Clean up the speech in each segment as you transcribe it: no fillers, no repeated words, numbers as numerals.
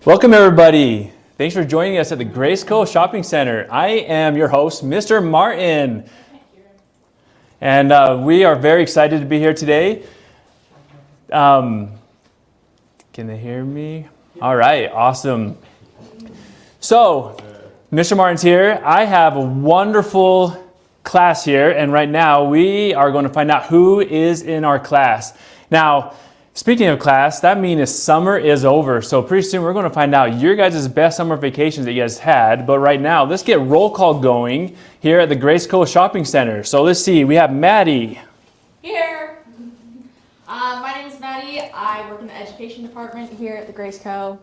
Welcome everybody. Thanks for joining us at the Cult Shopping Center. I am your host, Mr. Martin. And we are very excited to be here today. Can they hear me? All right, awesome. So, Mr. Martin's here. I have a wonderful class here, and right now we are going to find out who is in our class. Now, speaking of class, that means summer is over. So pretty soon we're going to find out your guys' best summer vacations that you guys had. But right now, let's get roll call going here at the Cult Shopping Center. So let's see, we have Maddie. Here. My name is Maddie. I work in the education department here at the Cult.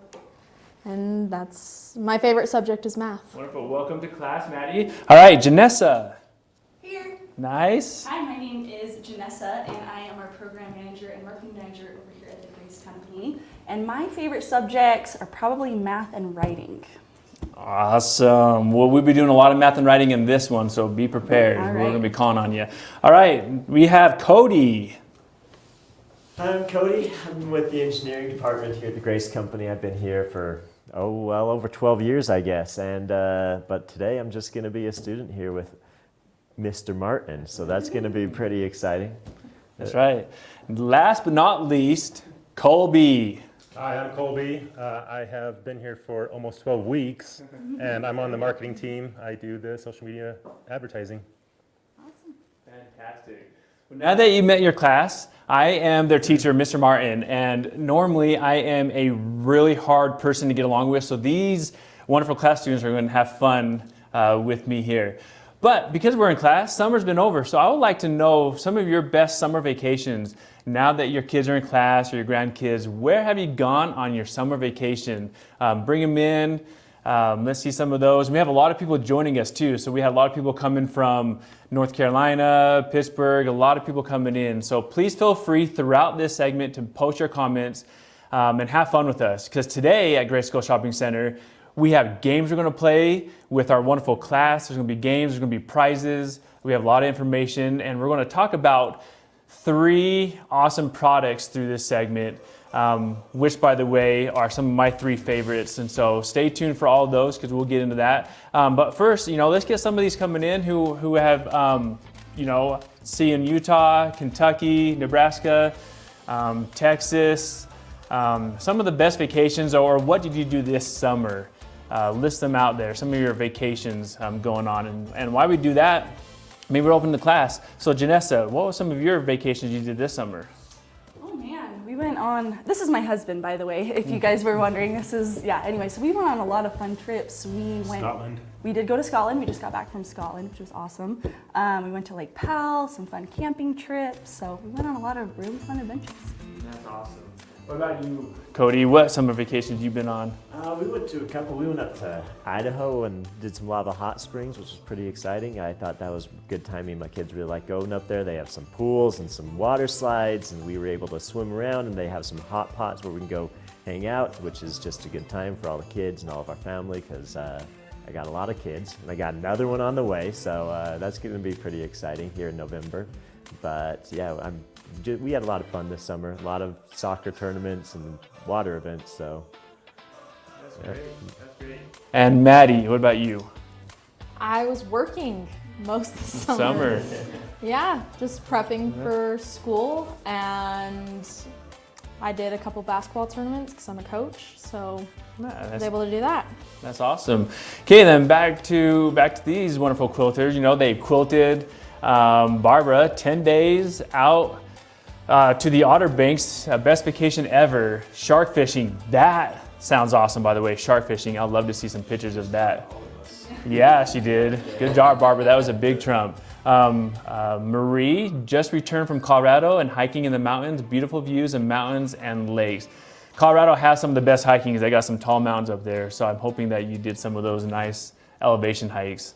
And that's my favorite subject is math. Wonderful. Welcome to class, Maddie. All right, Janessa. Here. Nice. Hi, my name is Janessa, and I am our program manager and marketing manager over here at the Grace Company. And my favorite subjects are probably math and writing. Awesome. Well, we'll be doing a lot of math and writing in this one, so be prepared. All right. We're going to be calling on you. All right, we have Cody. I'm Cody. I'm with the engineering department here at the Grace Company. I've been here for, well over 12 years, I guess. And but today I'm just going to be a student here with Mr. Martin. So that's going to be pretty exciting. That's right. Last but not least, Colby. Hi, I'm Colby. I have been here for almost 12 weeks, and I'm on the marketing team. I do the social media advertising. Awesome. Fantastic. Well, now that you met your class, I am their teacher, Mr. Martin, and normally I am a really hard person to get along with, so these wonderful class students are going to have fun with me here. But because we're in class, summer's been over, so I would like to know some of your best summer vacations. Now that your kids are in class or your grandkids, where have you gone on your summer vacation? Bring them in. Let's see some of those. We have a lot of people joining us too. So we have a lot of people coming from North Carolina, Pittsburgh, a lot of people coming in. So please feel free throughout this segment to post your comments and have fun with us. Because today at Cult Shopping Center, we have games we're going to play with our wonderful class. There's going to be games, there's going to be prizes. We have a lot of information, and we're going to talk about 3 awesome products through this segment, which, by the way, are some of my 3 favorites. And so stay tuned for all of those because we'll get into that. But first, let's get some of these coming in who have, see in Utah, Kentucky, Nebraska, Texas, some of the best vacations, or what did you do this summer? List them out there, some of your vacations going on. And why we do that, maybe we're open to class. So Janessa, what were some of your vacations you did this summer? Oh man, we went on, this is my husband, by the way, if you guys were wondering. Anyway, so we went on a lot of fun trips. Scotland. We did go to Scotland. We just got back from Scotland, which was awesome. We went to Lake Powell, some fun camping trips. So we went on a lot of really fun adventures. That's awesome. What about you, Cody? What summer vacations you been on? We went to a couple. We went up to Idaho and did some lava hot springs, which was pretty exciting. I thought that was good timing. My kids really like going up there. They have some pools and some water slides, and we were able to swim around, and they have some hot pots where we can go hang out, which is just a good time for all the kids and all of our family because I got a lot of kids, and I got another one on the way, so that's going to be pretty exciting here in November. But yeah, we had a lot of fun this summer, a lot of soccer tournaments and water events, so. That's great, that's great. And Maddie, what about you? I was working most of the summer. Yeah, just prepping for school, and I did a couple basketball tournaments because I'm a coach, so I was able to do that. That's awesome. Okay, then back to these wonderful quilters. They quilted Barbara 10 days out to the Outer Banks, best vacation ever. Shark fishing, that sounds awesome, by the way. Shark fishing, I'd love to see some pictures of that. Yeah, she did. Good job, Barbara. That was a big trump. Marie just returned from Colorado and hiking in the mountains. Beautiful views of mountains and lakes. Colorado has some of the best hiking. They got some tall mountains up there, so I'm hoping that you did some of those nice elevation hikes.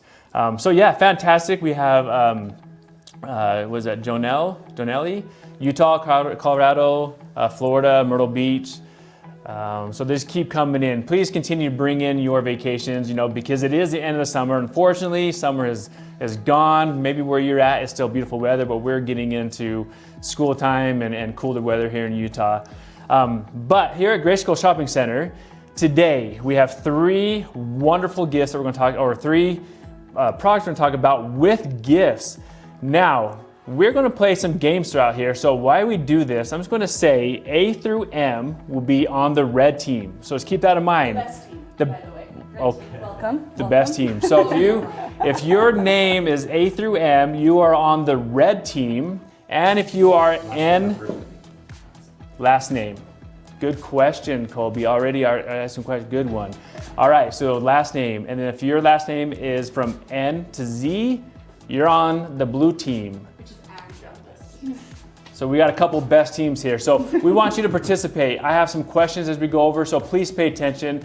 So yeah, fantastic. We have, was that Jonelli? Utah, Colorado, Florida, Myrtle Beach. So they just keep coming in. Please continue to bring in your vacations, because it is the end of the summer. Unfortunately, summer is gone. Maybe where you're at is still beautiful weather, but we're getting into school time and cooler weather here in Utah. But here at Cult Shopping Center, today we have 3 wonderful gifts that we're going to talk, or 3 products we're going to talk about with gifts. Now, we're going to play some games throughout here. So while we do this, I'm just going to say A through M will be on the red team. So let's keep that in mind. The best team, The- by the way. Okay. Welcome. The best team. So if your name is A through M, you are on the red team. And if you are N, last name. Good question, Colby. Already asked some questions. Good one. All right, so last name. And then if your last name is from N to Z, you're on the blue team. So we got a couple best teams here. So we want you to participate. I have some questions as we go over, so please pay attention.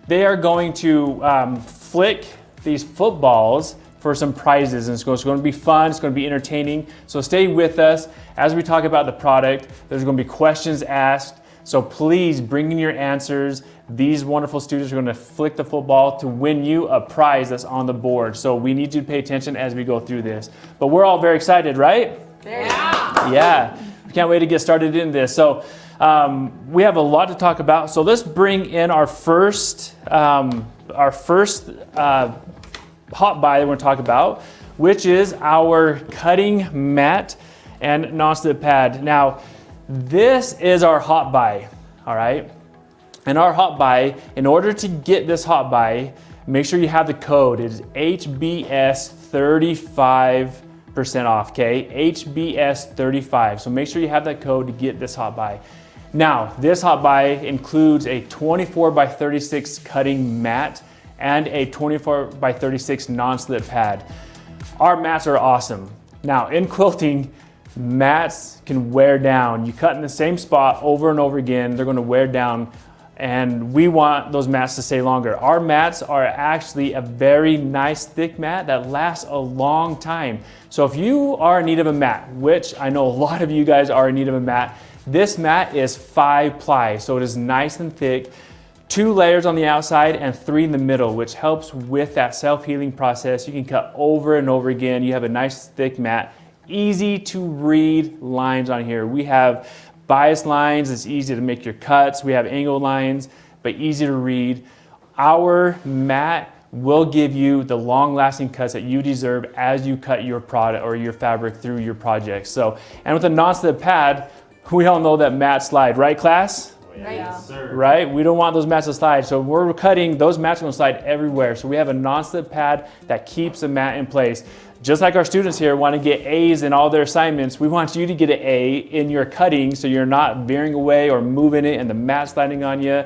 They are going to flick these footballs for some prizes, and it's going to be fun, it's going to be entertaining. So stay with us as we talk about the product. There's going to be questions asked, so please bring in your answers. These wonderful students are going to flick the football to win you a prize that's on the board. So we need you to pay attention as we go through this. But we're all very excited, right? Yeah, we can't wait to get started in this. So we have a lot to talk about. So let's bring in our first hot buy that we're going to talk about, which is our cutting mat and non-slip pad. Now, this is our hot buy, all right? And our hot buy, in order to get this hot buy, make sure you have the code. It is HBS 35% off, okay? HBS 35. So make sure you have that code to get this hot buy. Now, this hot buy includes a 24 by 36 cutting mat and a 24 by 36 non-slip pad. Our mats are awesome. Now, in quilting, mats can wear down. You cut in the same spot over and over again, they're going to wear down, and we want those mats to stay longer. Our mats are actually a very nice thick mat that lasts a long time. So if you are in need of a mat, which I know a lot of you guys are in need of a mat, this mat is 5 ply, so it is nice and thick. 2 layers on the outside and 3 in the middle, which helps with that self-healing process. You can cut over and over again. You have a nice thick mat. Easy to read lines on here. We have bias lines. It's easy to make your cuts. We have angled lines, but easy to read. Our mat will give you the long-lasting cuts that you deserve as you cut your product or your fabric through your project. So, and with a non-slip pad, we all know that mats slide, right, class? Yes, sir. Right? We don't want those mats to slide. So we're cutting, those mats are going to slide everywhere. So we have a non-slip pad that keeps the mat in place. Just like our students here want to get A's in all their assignments, we want you to get an A in your cutting so you're not veering away or moving it and the mat sliding on you.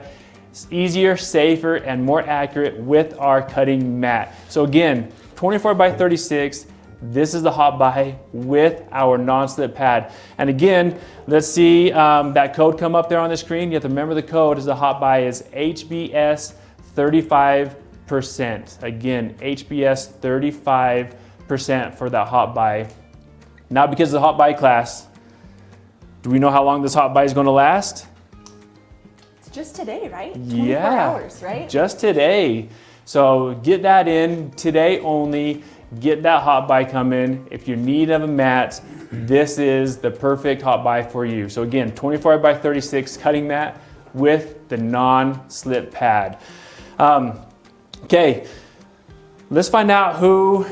It's easier, safer, and more accurate with our cutting mat. So again, 24 by 36, this is the hot buy with our non-slip pad. And again, let's see that code come up there on the screen. You have to remember the code is the hot buy is HBS 35%. Again, HBS 35% for that hot buy. Now, because of the hot buy class, do we know how long this hot buy is going to last? It's just today, right? 24 hours, right? Just today. So get that in today only. Get that hot buy coming. If you're in need of a mat, this is the perfect hot buy for you. So again, 24 by 36 cutting mat with the non-slip pad. Okay, let's find out who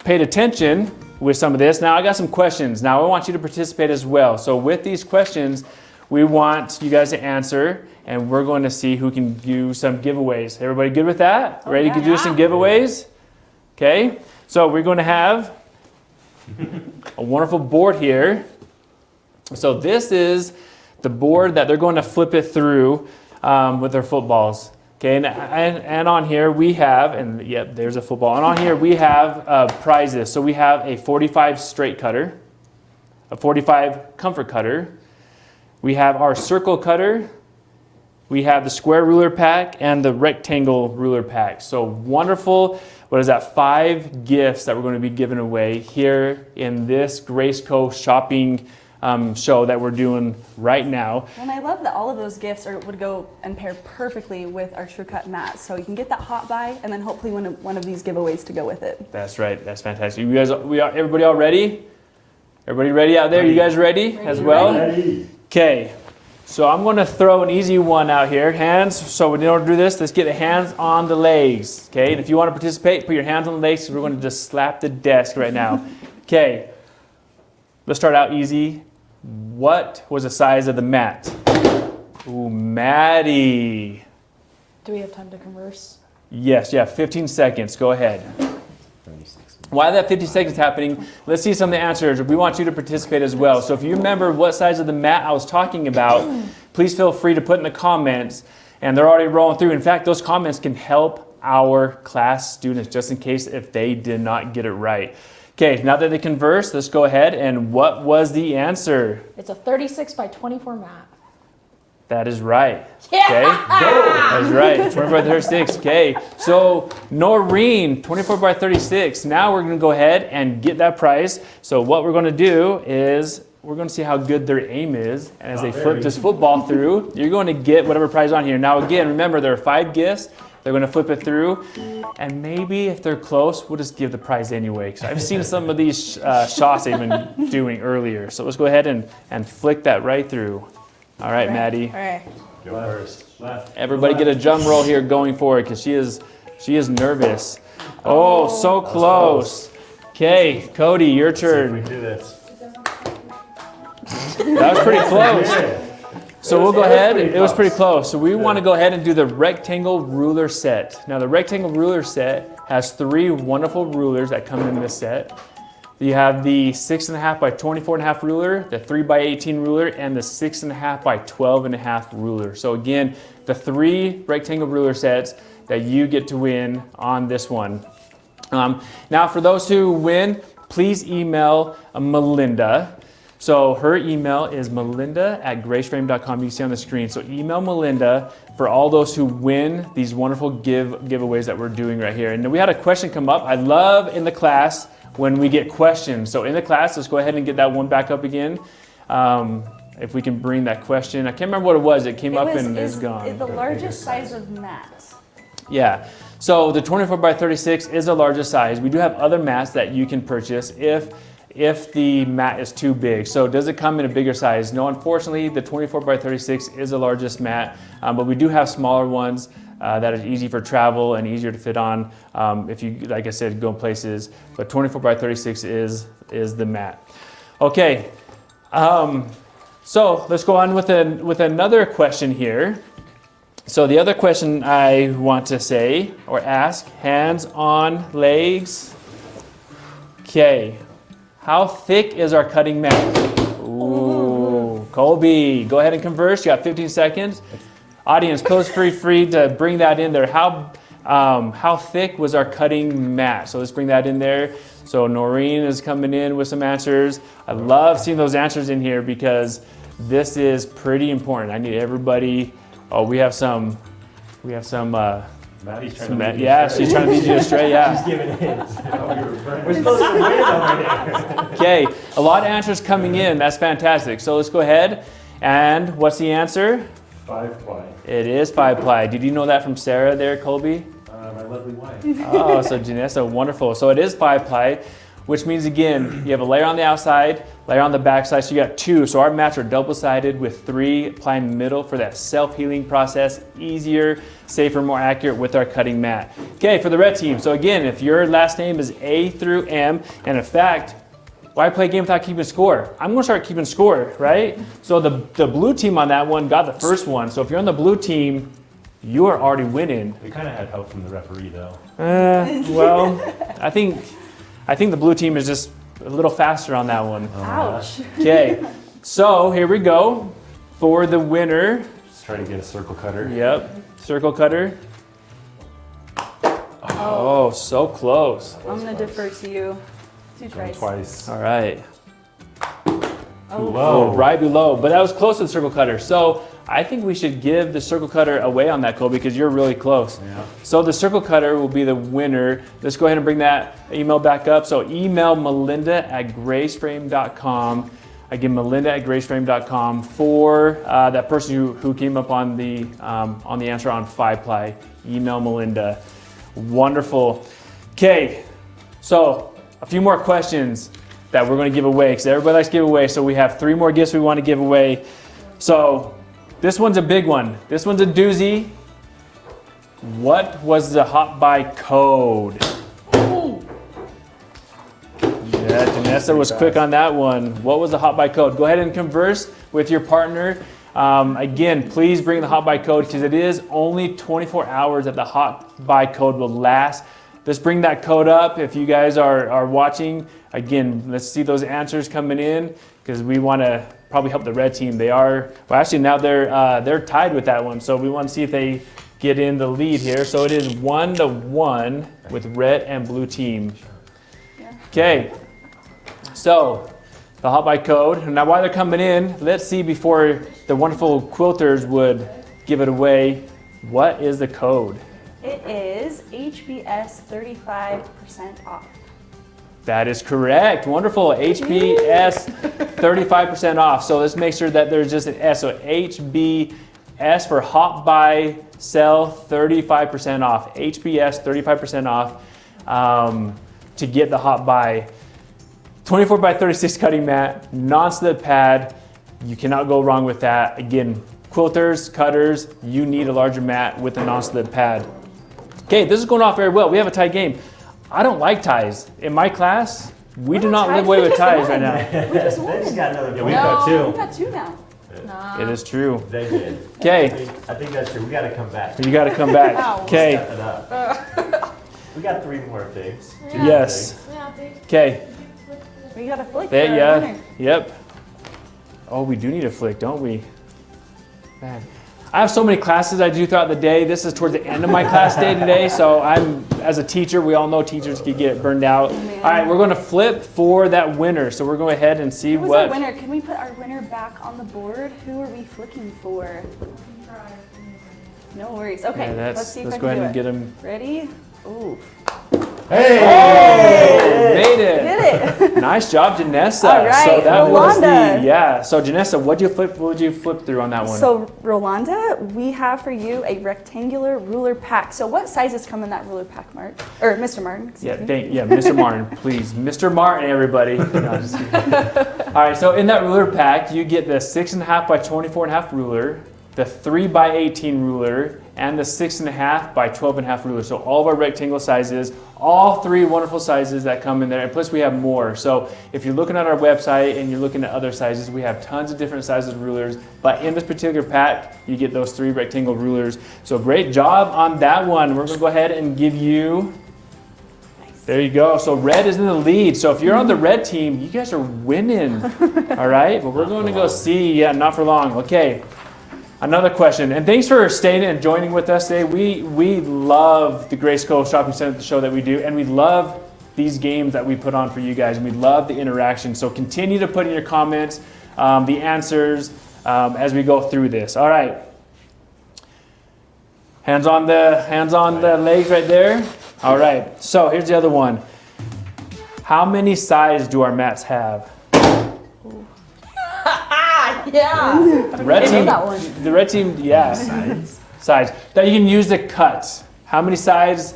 paid attention with some of this. Now I got some questions. Now I want you to participate as well. So with these questions, we want you guys to answer, and we're going to see who can do some giveaways. Everybody good with that? Ready to do some giveaways? Okay, so we're going to have a wonderful board here. So this is the board that they're going to flip it through with their footballs. Okay, and on here we have, and yep, there's a football. And on here we have prizes. So we have a 45 straight cutter, a 45 comfort cutter. We have our circle cutter. We have the square ruler pack and the rectangle ruler pack. So wonderful. What is that? 5 gifts that we're going to be giving away here in this Grace Coast shopping show that we're doing right now. And I love that all of those gifts would go and pair perfectly with our TrueCut mat. So you can get that hot buy and then hopefully one of these giveaways to go with it. That's right. That's fantastic. You guys, everybody all ready? Everybody ready out there? You guys ready as well? Ready. Okay. So I'm going to throw an easy one out here. Hands. So in order to do this, let's get the hands on the legs. Okay. And if you want to participate, put your hands on the legs. We're going to just slap the desk right now. Okay. Let's start out easy. What was the size of the mat? Ooh, Maddie. Do we have time to converse? Yes. Yeah. 15 seconds. Go ahead. While that 50 seconds happening, let's see some of the answers. We want you to participate as well. So if you remember what size of the mat I was talking about, please feel free to put in the comments. And they're already rolling through. In fact, those comments can help our class students just in case if they did not get it right. Okay, now that they converse, let's go ahead. And what was the answer? It's a 36 by 24 mat. That is right. Yeah! Okay, that is right. 24 by 36. Okay, so Noreen, 24 by 36. Now we're going to go ahead and get that prize. So what we're going to do is we're going to see how good their aim is. And as they flip this football through, you're going to get whatever prize on here. Now again, remember there are 5 gifts. They're going to flip it through. And maybe if they're close, we'll just give the prize anyway. Because I've seen some of these shots they've been doing earlier. So let's go ahead and flick that right through. All right, Maddie. All right. Go first. Left. Everybody get a drum roll here going forward because she is nervous. Oh, so close. Okay, Cody, your We turn. can do this. That was pretty close. So we'll go ahead. It was pretty close. So we want to go ahead and do the rectangle ruler set. Now the rectangle ruler set has 3 wonderful rulers that come in this set. You have the 6.5 by 24.5 ruler, the 3 by 18 ruler, and the 6.5 by 12.5 ruler. So again, the 3 rectangle ruler sets that you get to win on this one. Now for those who win, please email Melinda. So her email is melinda@graceframe.com. You can see on the screen. So email Melinda for all those who win these wonderful giveaways that we're doing right here. And then we had a question come up. I love in the class when we get questions. So in the class, let's go ahead and get that one back up again. If we can bring that question. I can't remember what it was. It came up and it's gone. The largest size of mats. Yeah. So the 24 by 36 is the largest size. We do have other mats that you can purchase if the mat is too big. So does it come in a bigger size? No, unfortunately, the 24 by 36 is the largest mat, but we do have smaller ones that are easy for travel and easier to fit on if you, like I said, go places. But 24 by 36 is the mat. Okay, so let's go on with another question here. So the other question I want to say or ask, hands on legs. Okay, how thick is our cutting mat? Ooh, Colby, go ahead and converse. You got 15 seconds. Audience, please feel free to bring that in there. How thick was our cutting mat? So let's bring that in there. So Noreen is coming in with some answers. I love seeing those answers in here because this is pretty important. I need everybody. Oh, we have some. Maddie's trying to lead you Yeah, astray. she's trying to lead you astray. Yeah. She's giving hints. We're supposed to win over here. Okay, a lot of answers coming in. That's fantastic. So let's go ahead. And what's the answer? 5 ply. It is 5 ply. Did you know that from Sarah there, Colby? My lovely wife. Oh, so Janessa, wonderful. So it is 5 ply, which means again, you have a layer on the outside, layer on the back side, so you got 2. So our mats are double-sided with 3 ply in the middle for that self-healing process. Easier, safer, more accurate with our cutting mat. Okay, for the red team. So again, if your last name is A through M, and in fact, why play a game without keeping score? I'm gonna start keeping score, right? So the blue team on that one got the first one. So if you're on the blue team, you are already winning. We kind of had help from the referee, though. Well, I think the blue team is just a little faster on that one. Ouch. Okay, so here we go for the winner. Just trying to get a circle cutter. Yep, circle cutter. Oh, so close. I'm gonna defer to you. Going twice. All right. Too Oh, low. right below, but that was close to the circle cutter. So I think we should give the circle cutter away on that, Colby, because you're really close. Yeah. So the circle cutter will be the winner. Let's go ahead and bring that email back up. So email melinda@graceframe.com. Again, melinda@graceframe.com for that person who came up on the answer on 5 ply. Email Melinda. Wonderful. Okay, so a few more questions that we're going to give away because everybody likes to give away. So we have 3 more gifts we want to give away. So This one's a big one. This one's a doozy. What was the hot buy code? Yeah, Janessa was quick on that one. What was the hot buy code? Go ahead and converse with your partner. Again, please bring the hot buy code because it is only 24 hours that the hot buy code will last. Let's bring that code up if you guys are watching. Again, let's see those answers coming in because we want to probably help the red team. They are, well actually now they're tied with that one. So we want to see if they get in the lead here. So it is 1-1 with red and blue team. Okay, so the hot buy code. Now while they're coming in, let's see before the wonderful quilters would give it away, what is the code? It is HBS 35% off. That is correct. Wonderful. HBS 35% off. So let's make sure that there's just an S. So HBS for hot buy sell 35% off. HBS 35% off to get the hot buy. 24 by 36 cutting mat, non-slip pad. You cannot go wrong with that. Again, quilters, cutters, you need a larger mat with a non-slip pad. Okay, this is going off very well. We have a tie game. I don't like ties. In my class, we do not live away with ties right now. We just won. They just got another Yeah, point. we've got We've two. got two now. It is true. They did. Okay, I think that's true. We got to come back. you got to come back. Ow. Okay, Step it up. We got 3 more things. yes. Okay, We got a flick. there, for our yeah, winner. yep. Oh, we do need a flick, don't we? Man. I have so many classes I do throughout the day. This is towards the end of my class day today, so as a teacher, we all know teachers can get burned out. Man. All right, we're going to flip for that winner. So we're going ahead and see Who was what. our winner? Can we put our winner back on the board? Who are we flicking for? No worries. Okay, Yeah, let's see if let's I go can ahead do and it. get them. Ready? Ooh. Hey! Made it. Did it. Nice job, Janessa. All right, so that was Rolanda. yeah. So Janessa, what would you flip through on that one? So Rolanda, we have for you a rectangular ruler pack. So what sizes come in that ruler pack, Mark? Or Mr. Martin, excuse me. Mr. Martin, please. Mr. Martin, everybody. No, just kidding. All right, so in that ruler pack, you get the 6.5 by 24.5 ruler, the 3 by 18 ruler, and the 6.5 by 12.5 ruler. So all of our rectangle sizes, all 3 wonderful sizes that come in there. And plus we have more. So if you're looking at our website and you're looking at other sizes, we have tons of different sizes of rulers. But in this particular pack, you get those 3 rectangle rulers. So great job on that one. We're gonna go ahead and give you, there you go. So red is in the lead. So if you're on the red team, you guys are winning. All right, but we're going to go see, not for long. Okay. Another question, and thanks for staying and joining with us today. We love the Grace Cove Shopping Center show that we do, and we love these games that we put on for you guys, and we love the interaction. So continue to put in your comments, the answers as we go through this. All right, hands on the legs right there. All right, so here's the other one. How many sides do our mats have? Yeah. The red I know team, that one. the red team, yeah. Sides that you can use to cut. How many sides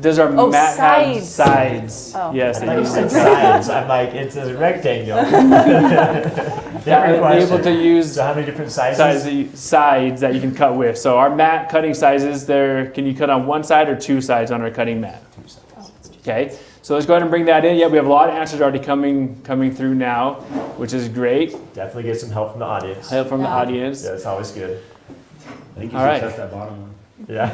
does our mat have? sides. Sides. Oh. Yes, I they thought you use said sides. sides. I'm like, it's a rectangle. Yeah, Different and able to question. use So how many different sizes? sides that you can cut with. So our mat cutting sizes, there, can you cut on one side or 2 sides on our cutting mat? Okay, so let's go ahead and bring that in. Yeah, we have a lot of answers already coming through now, which is great. Definitely get some help from the audience. Help from the audience. Yeah, it's always good. I think you All should right. test that bottom one. Yeah.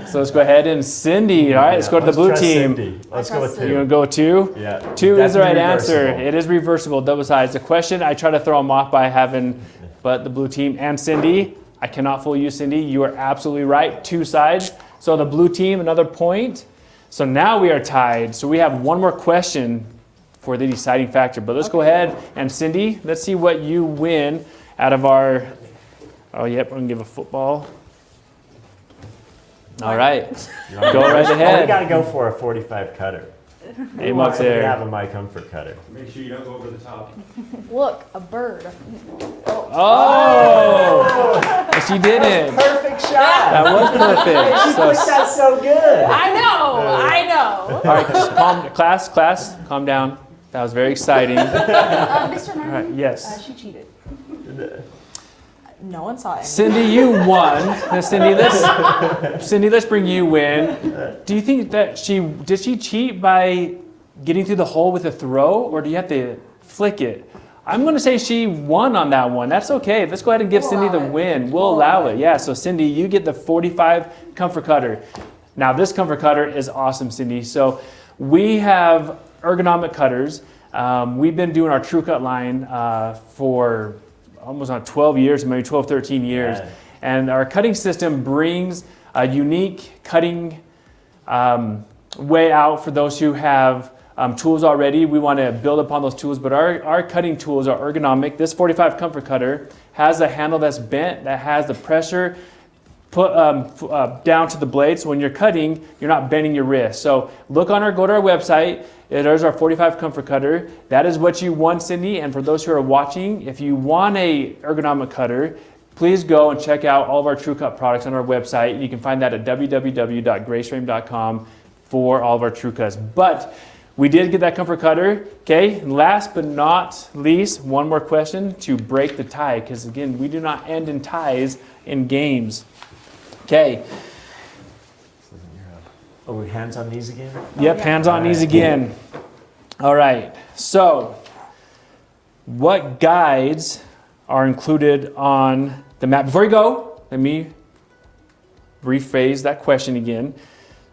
So let's go ahead and Cindy. All right, let's go to the blue trust team. Cindy. Let's go with You 2. want to go 2? Yeah. 2 is the right Definitely answer. reversible. It is reversible, double sides. The question, I try to throw them off by having, but the blue team and Cindy, I cannot fool you, Cindy. You are absolutely right. 2 sides. So the blue team, another point. So now we are tied. So we have one more question for the deciding factor. But let's go ahead and Cindy, let's see what you win out of our, oh, yep, we're going to give a football. All right. Go right Oh, we ahead. got to go for a 45 cutter. Aim up We have there. a my comfort cutter. Make sure you don't go over the top. Look, a bird. Oh! She did it. Perfect shot. That was perfect. So, That's so good. I know. all right, class, calm down. That was very exciting. All Mr. Martin, right, yes. she cheated. no one saw it. Cindy, you won. Now, Cindy, let's bring you in. Do you think that did she cheat by getting through the hole with a throw, or do you have to flick it? I'm going to say she won on that one. That's okay. Let's go ahead and give Cindy the win. We'll allow it. Yeah, so Cindy, you get the 45 comfort cutter. Now, this comfort cutter is awesome, Cindy. So we have ergonomic cutters. We've been doing our TrueCut line for almost 12 years, maybe 12, 13 years. Yeah. And our cutting system brings a unique cutting way out for those who have tools already. We want to build upon those tools, but our cutting tools are ergonomic. This 45 comfort cutter has a handle that's bent, that has the pressure put down to the blade, so when you're cutting, you're not bending your wrist. So go to our website. There's our 45 comfort cutter. That is what you won, Cindy. And for those who are watching, if you want a ergonomic cutter, please go and check out all of our TrueCut products on our website. You can find that at www.graceframe.com for all of our TrueCuts. But we did get that comfort cutter. Okay, and last but not least, one more question to break the tie, because again, we do not end in ties in games. Okay. Oh, hands on knees again? Yep, hands on knees again. All right, so what guides are included on the map? Before you go, let me rephrase that question again.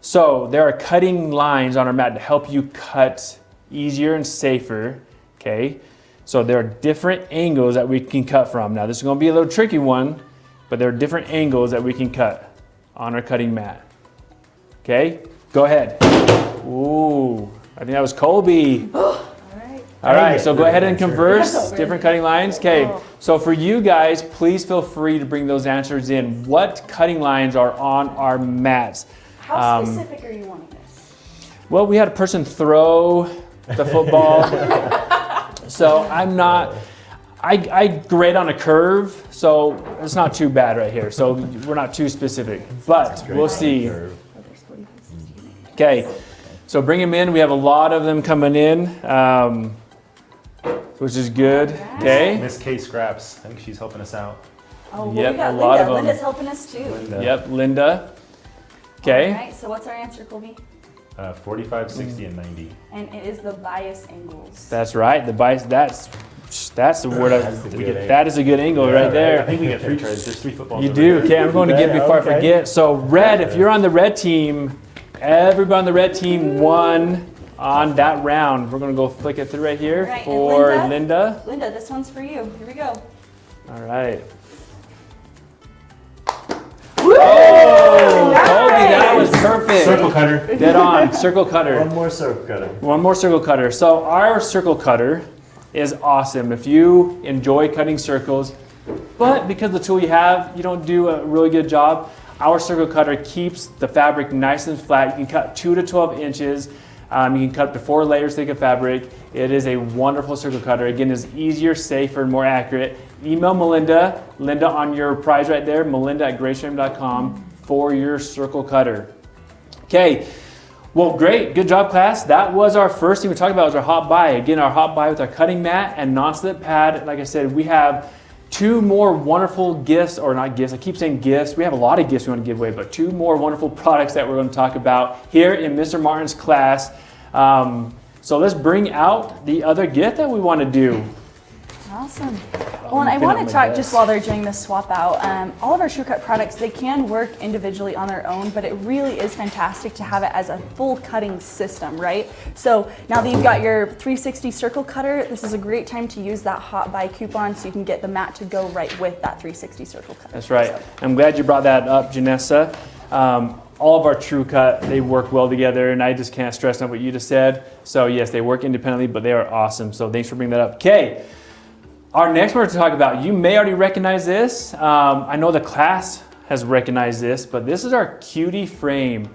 So there are cutting lines on our mat to help you cut easier and safer, okay? So there are different angles that we can cut from. Now this is gonna be a little tricky one, but there are different angles that we can cut on our cutting mat. Okay, go ahead. Ooh, I think that was Colby. All right, so go ahead and converse, different cutting lines. Okay, so for you guys, please feel free to bring those answers in. What cutting lines are on our mats? How specific are you wanting this? Well, we had a person throw the football. So I grade on a curve, so it's not too bad right here. So we're not too specific, but we'll see. Okay, so bring them in. We have a lot of them coming in, which is good. Okay. Miss K Scraps, I think she's helping us out. Oh, well, Yep, we got a lot of Linda. them. Linda's helping us too. Yep, Linda. Okay. All right, so what's our answer, Colby? 45, 60, and 90. And it is the bias angles. That's right. The bias. That's the word. That is a good angle right I there. think we get 3 tries. There's 3 footballs. You over do. there. Okay, I'm going to get before I Okay. forget. So red, if you're on the red team, everybody on the red team won on that round. We're going to go flick it through right here Right, and for Linda? Linda. Linda, this one's for you. Here we go. All right. Oh, Colby, that was perfect. Circle cutter. Dead on. Circle cutter. One more circle cutter. One more circle cutter. So our circle cutter is awesome. If you enjoy cutting circles, but because the tool you have, you don't do a really good job, our circle cutter keeps the fabric nice and flat. You can cut 2 to 12 inches. You can cut up to 4 layers thick of fabric. It is a wonderful circle cutter. Again, it's easier, safer, and more accurate. Email Melinda on your prize right there, melinda@graceframe.com for your circle cutter. Okay, well, great, good job, class. That was our first thing we talked about, was our hot buy. Again, our hot buy with our cutting mat and non-slip pad. Like I said, we have 2 more wonderful gifts, or not gifts, I keep saying gifts. We have a lot of gifts we want to give away, but 2 more wonderful products that we're going to talk about here in Mr. Martin's class. So let's bring out the other gift that we want to do. Awesome. Well, and I want to talk just while they're doing this swap out. All of our TrueCut products, they can work individually on their own, but it really is fantastic to have it as a full cutting system, right? So now that you've got your 360 circle cutter, this is a great time to use that hot buy coupon so you can get the mat to go right with that 360 circle cutter. That's right. I'm glad you brought that up, Janessa. All of our TrueCut, they work well together, and I just can't stress enough what you just said. So yes, they work independently, but they are awesome. So thanks for bringing that up. Okay. Our next word to talk about, you may already recognize this. I know the class has recognized this, but this is our Cutie frame.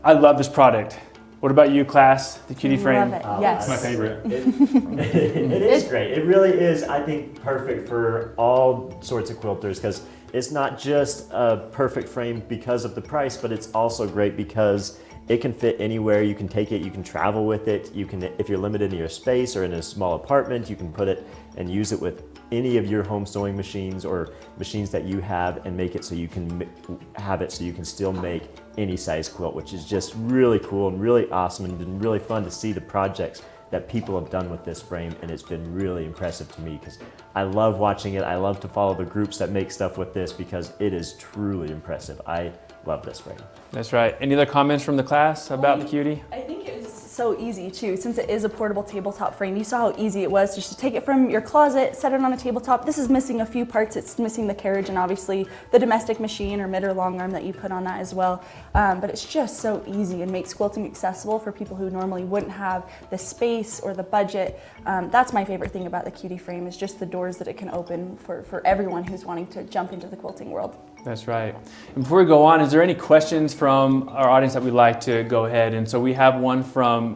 I love this product. What about you, class? The Cutie frame? Love it. Yes. It's my favorite. It is great. It really is, I think, perfect for all sorts of quilters, because it's not just a perfect frame because of the price, but it's also great because it can fit anywhere. You can take it, you can travel with it. You can, if you're limited in your space or in a small apartment, you can put it and use it with any of your home sewing machines or machines that you have and make it so you can have it so you can still make any size quilt, which is just really cool and really awesome, and been really fun to see the projects that people have done with this frame, and it's been really impressive to me because I love watching it. I love to follow the groups that make stuff with this because it is truly impressive. I love this frame. That's right. Any other comments from the class about the Cutie? I think it was so easy too, since it is a portable tabletop frame. You saw how easy it was just to take it from your closet, set it on a tabletop. This is missing a few parts. It's missing the carriage and obviously the domestic machine or mid or long arm that you put on that as well. But it's just so easy and makes quilting accessible for people who normally wouldn't have the space or the budget. That's my favorite thing about the Cutie frame, is just the doors that it can open for everyone who's wanting to jump into the quilting world. That's right. And before we go on, is there any questions from our audience that we'd like to go ahead? And so we have one from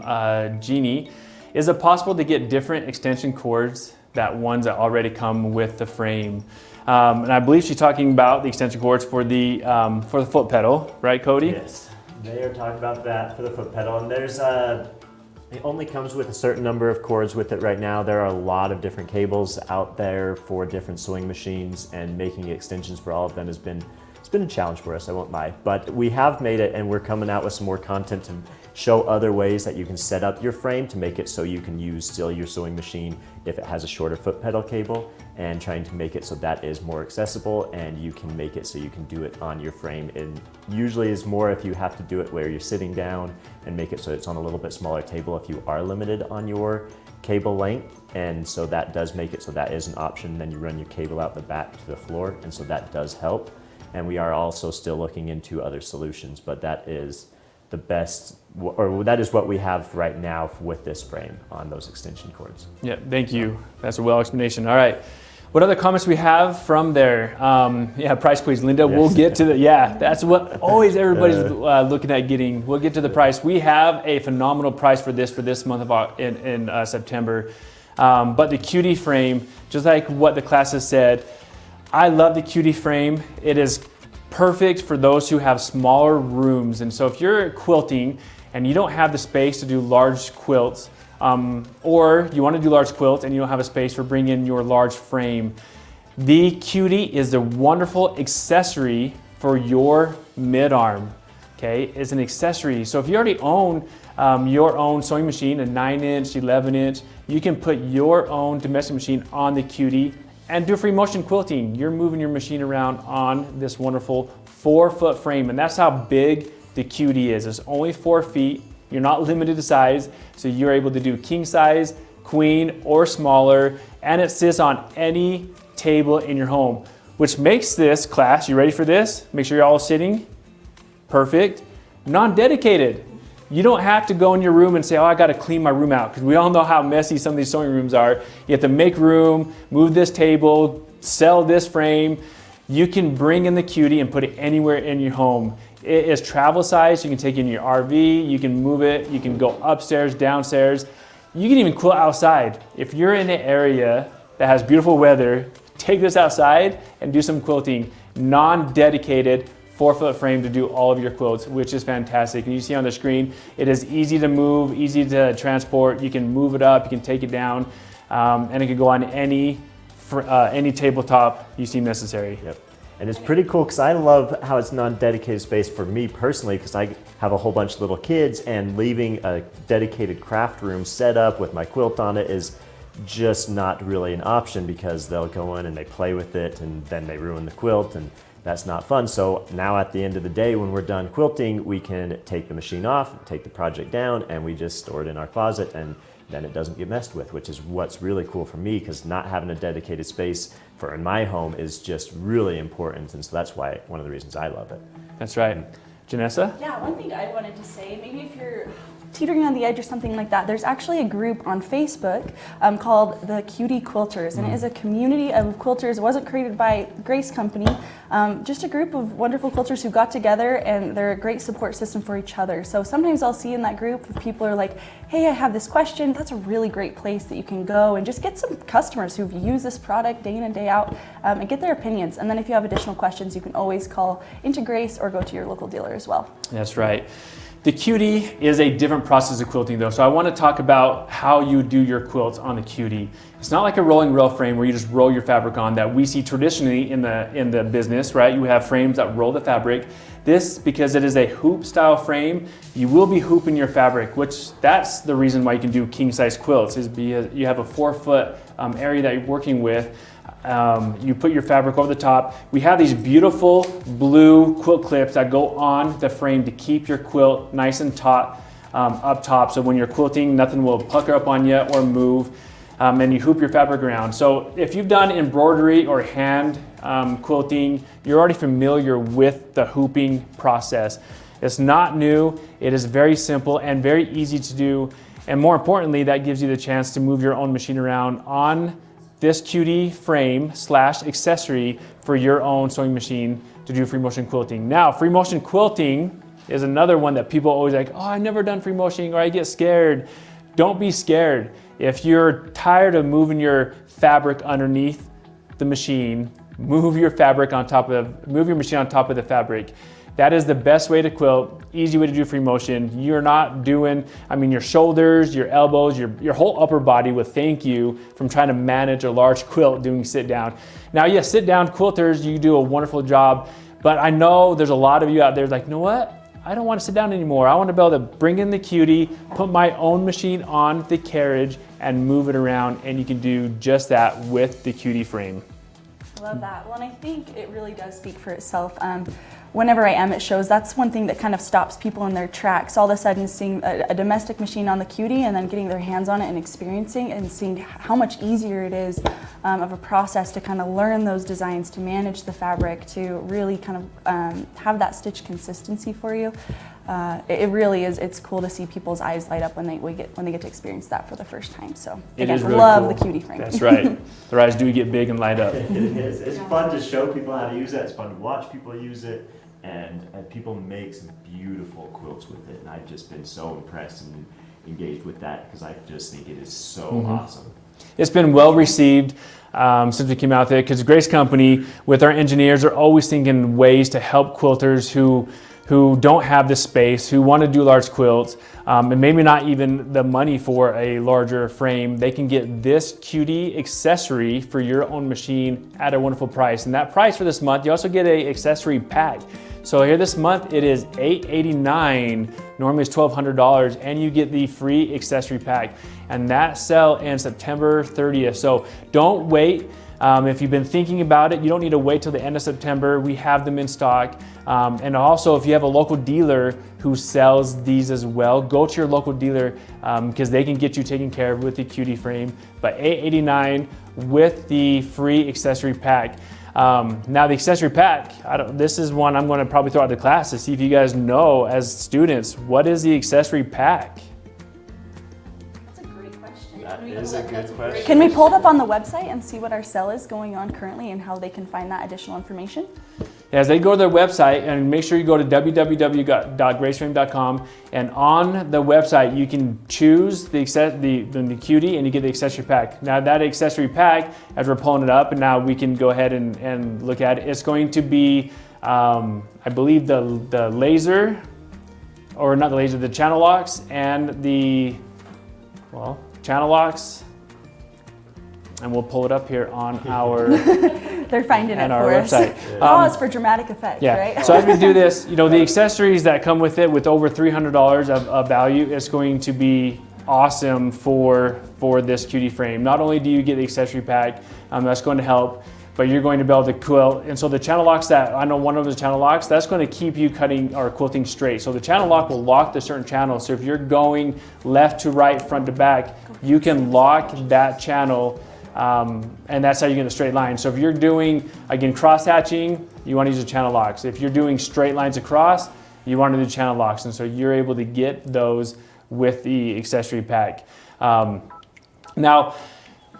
Jeannie. Is it possible to get different extension cords that ones that already come with the frame? And I believe she's talking about the extension cords for the foot pedal, right, Cody? Yes, they are talking about that for the foot pedal, and there's it only comes with a certain number of cords with it right now. There are a lot of different cables out there for different sewing machines, and making extensions for all of them has been a challenge for us, I won't lie. But we have made it, and we're coming out with some more content to show other ways that you can set up your frame to make it so you can use still your sewing machine if it has a shorter foot pedal cable, and trying to make it so that is more accessible and you can make it so you can do it on your frame. It usually is more if you have to do it where you're sitting down, and make it so it's on a little bit smaller table if you are limited on your cable length. And so that does make it so that is an option. Then you run your cable out the back to the floor, and so that does help. And we are also still looking into other solutions, but that is the best, or that is what we have right now with this frame on those extension cords. Yeah, thank you. That's a well explanation. All right. What other comments we have from there? Yeah, price please, Linda. Yes. We'll get to the, yeah, that's what always everybody's looking at getting. We'll get to the price. We have a phenomenal price for this month of in September. But the Cutie frame, just like what the class has said, I love the Cutie frame. It is perfect for those who have smaller rooms. And so if you're quilting and you don't have the space to do large quilts, or you want to do large quilts and you don't have a space for bringing in your large frame, the Cutie is a wonderful accessory for your mid-arm. Okay, it's an accessory. So if you already own your own sewing machine, a 9-inch, 11-inch, you can put your own domestic machine on the Cutie and do free motion quilting. You're moving your machine around on this wonderful 4-foot frame, and that's how big the Cutie is. It's only 4 feet. You're not limited to size, so you're able to do king size, queen, or smaller, and it sits on any table in your home, which makes this class, you ready for this? Make sure you're all sitting. Perfect. Non-dedicated. You don't have to go in your room and say, oh, I got to clean my room out, because we all know how messy some of these sewing rooms are. You have to make room, move this table, sell this frame. You can bring in the Cutie and put it anywhere in your home. It is travel size. You can take it in your RV, you can move it, you can go upstairs, downstairs. You can even quilt outside. If you're in an area that has beautiful weather, take this outside and do some quilting. Non-dedicated 4-foot frame to do all of your quilts, which is fantastic. And you see on the screen, it is easy to move, easy to transport. You can move it up, you can take it down, and it can go on any tabletop you see necessary. Yep. And it's pretty cool because I love how it's non-dedicated space for me personally, because I have a whole bunch of little kids, and leaving a dedicated craft room set up with my quilt on it is just not really an option, because they'll go in and they play with it and then they ruin the quilt, and that's not fun. So now at the end of the day, when we're done quilting, we can take the machine off, take the project down, and we just store it in our closet, and then it doesn't get messed with, which is what's really cool for me, because not having a dedicated space for in my home is just really important. And so that's why, one of the reasons I love it. That's right. Janessa? Yeah, one thing I wanted to say, maybe if you're teetering on the edge or something like that, there's actually a group on Facebook called the Cutie Quilters, and it is a community of quilters. It wasn't created by Grace Company, just a group of wonderful quilters who got together, and they're a great support system for each other. So sometimes I'll see in that group if people are like, hey, I have this question, that's a really great place that you can go and just get some customers who've used this product day in and day out and get their opinions. And then if you have additional questions, you can always call into Grace or go to your local dealer as well. That's right. The Cutie is a different process of quilting though, so I want to talk about how you do your quilts on the Cutie. It's not like a rolling rail frame where you just roll your fabric on that we see traditionally in the business, right? You have frames that roll the fabric. This, because it is a hoop style frame, you will be hooping your fabric, which that's the reason why you can do king size quilts, is because you have a 4-foot area that you're working with. You put your fabric over the top. We have these beautiful blue quilt clips that go on the frame to keep your quilt nice and taut up top. So when you're quilting, nothing will pucker up on you or move. And you hoop your fabric around. So if you've done embroidery or hand quilting, you're already familiar with the hooping process. It's not new. It is very simple and very easy to do. And more importantly, that gives you the chance to move your own machine around on this Cutie frame / accessory for your own sewing machine to do free motion quilting. Now, free motion quilting is another one that people always like, oh, I've never done free motion, or I get scared. Don't be scared. If you're tired of moving your fabric underneath the machine, move your machine on top of the fabric. That is the best way to quilt, easy way to do free motion. You're not doing, your shoulders, your elbows, your whole upper body will thank you from trying to manage a large quilt doing sit down. Now, yes, sit down quilters, you do a wonderful job, but I know there's a lot of you out there like, you know what? I don't want to sit down anymore. I want to be able to bring in the Cutie, put my own machine on the carriage and move it around, and you can do just that with the Cutie frame. I love that. Well, and I think it really does speak for itself. Whenever I am at shows, that's one thing that kind of stops people in their tracks. All of a sudden seeing a domestic machine on the Cutie and then getting their hands on it and experiencing and seeing how much easier it is of a process to kind of learn those designs, to manage the fabric, to really kind of have that stitch consistency for you. It really is. It's cool to see people's eyes light up when they get to experience that for the first time. So again, really love cool. The Cutie frame. That's right. Their eyes do get big and light up. It is. It's fun to show people how to use it. It's fun to watch people use it. And people make some beautiful quilts with it. And I've just been so impressed and engaged with that because I just think it is so awesome. It's been well received since we came out there, because Grace Company, with our engineers, are always thinking ways to help quilters who don't have the space, who want to do large quilts, and maybe not even the money for a larger frame. They can get this Cutie accessory for your own machine at a wonderful price. And that price for this month, you also get an accessory pack. So here this month, it is $889. Normally it's $1,200, and you get the free accessory pack. And that sale ends September 30th. So don't wait. If you've been thinking about it, you don't need to wait till the end of September. We have them in stock. And also, if you have a local dealer who sells these as well, go to your local dealer because they can get you taken care of with the Cutie frame. But $889 with the free accessory pack. Now the accessory pack, this is one I'm going to probably throw out to class to see if you guys know as students, what is the accessory pack? That is a good question. Can we pull it up on the website and see what our sale is going on currently and how they can find that additional information? As they go to their website, and make sure you go to www.graceframe.com, and on the website you can choose the Cutie and you get the accessory pack. Now that accessory pack, as we're pulling it up, and now we can go ahead and look at it, it's going to be, I believe the laser, or not the laser, the channel locks and the, channel locks, and we'll pull it up here on our They're finding it our for website. us. Pause for dramatic effect, right? So as we do this, the accessories that come with it, with over $300 of value, is going to be awesome for this Cutie frame. Not only do you get the accessory pack, that's going to help, but you're going to be able to quilt. And so the channel locks, that I know one of the channel locks, that's going to keep you cutting or quilting straight. So the channel lock will lock the certain channel. So if you're going left to right, front to back, you can lock that channel, and that's how you get a straight line. So if you're doing, again, cross hatching, you want to use the channel locks. If you're doing straight lines across, you want to do channel locks. And so you're able to get those with the accessory pack. Now,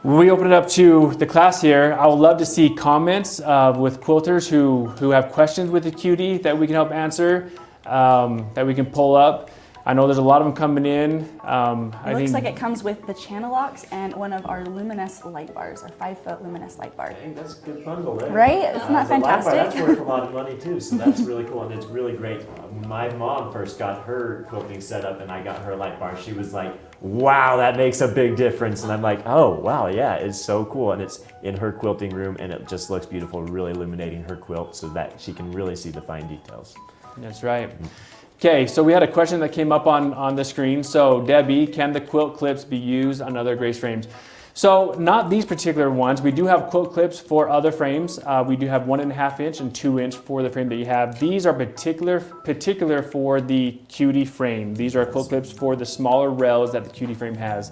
when we open it up to the class here, I would love to see comments with quilters who have questions with the Cutie that we can help answer, that we can pull up. I know there's a lot of them coming in. It looks like it comes with the channel locks and one of our luminous light bars, our 5-foot luminous light bar. Dang, that's a good bundle there. Right? Isn't that The light bar, fantastic? that's worth a lot of money too, so that's really cool, and it's really great. My mom first got her quilting set up and I got her a light bar. She was like, wow, that makes a big difference. And I'm like, oh, wow, yeah, it's so cool. And it's in her quilting room and it just looks beautiful, really illuminating her quilt so that she can really see the fine details. That's right. Okay, so we had a question that came up on the screen. So Debbie, can the quilt clips be used on other Grace frames? So not these particular ones. We do have quilt clips for other frames. We do have 1.5 inch and 2 inch for the frame that you have. These are particular for the Cutie frame. These are quilt clips for the smaller rails that the Cutie frame has.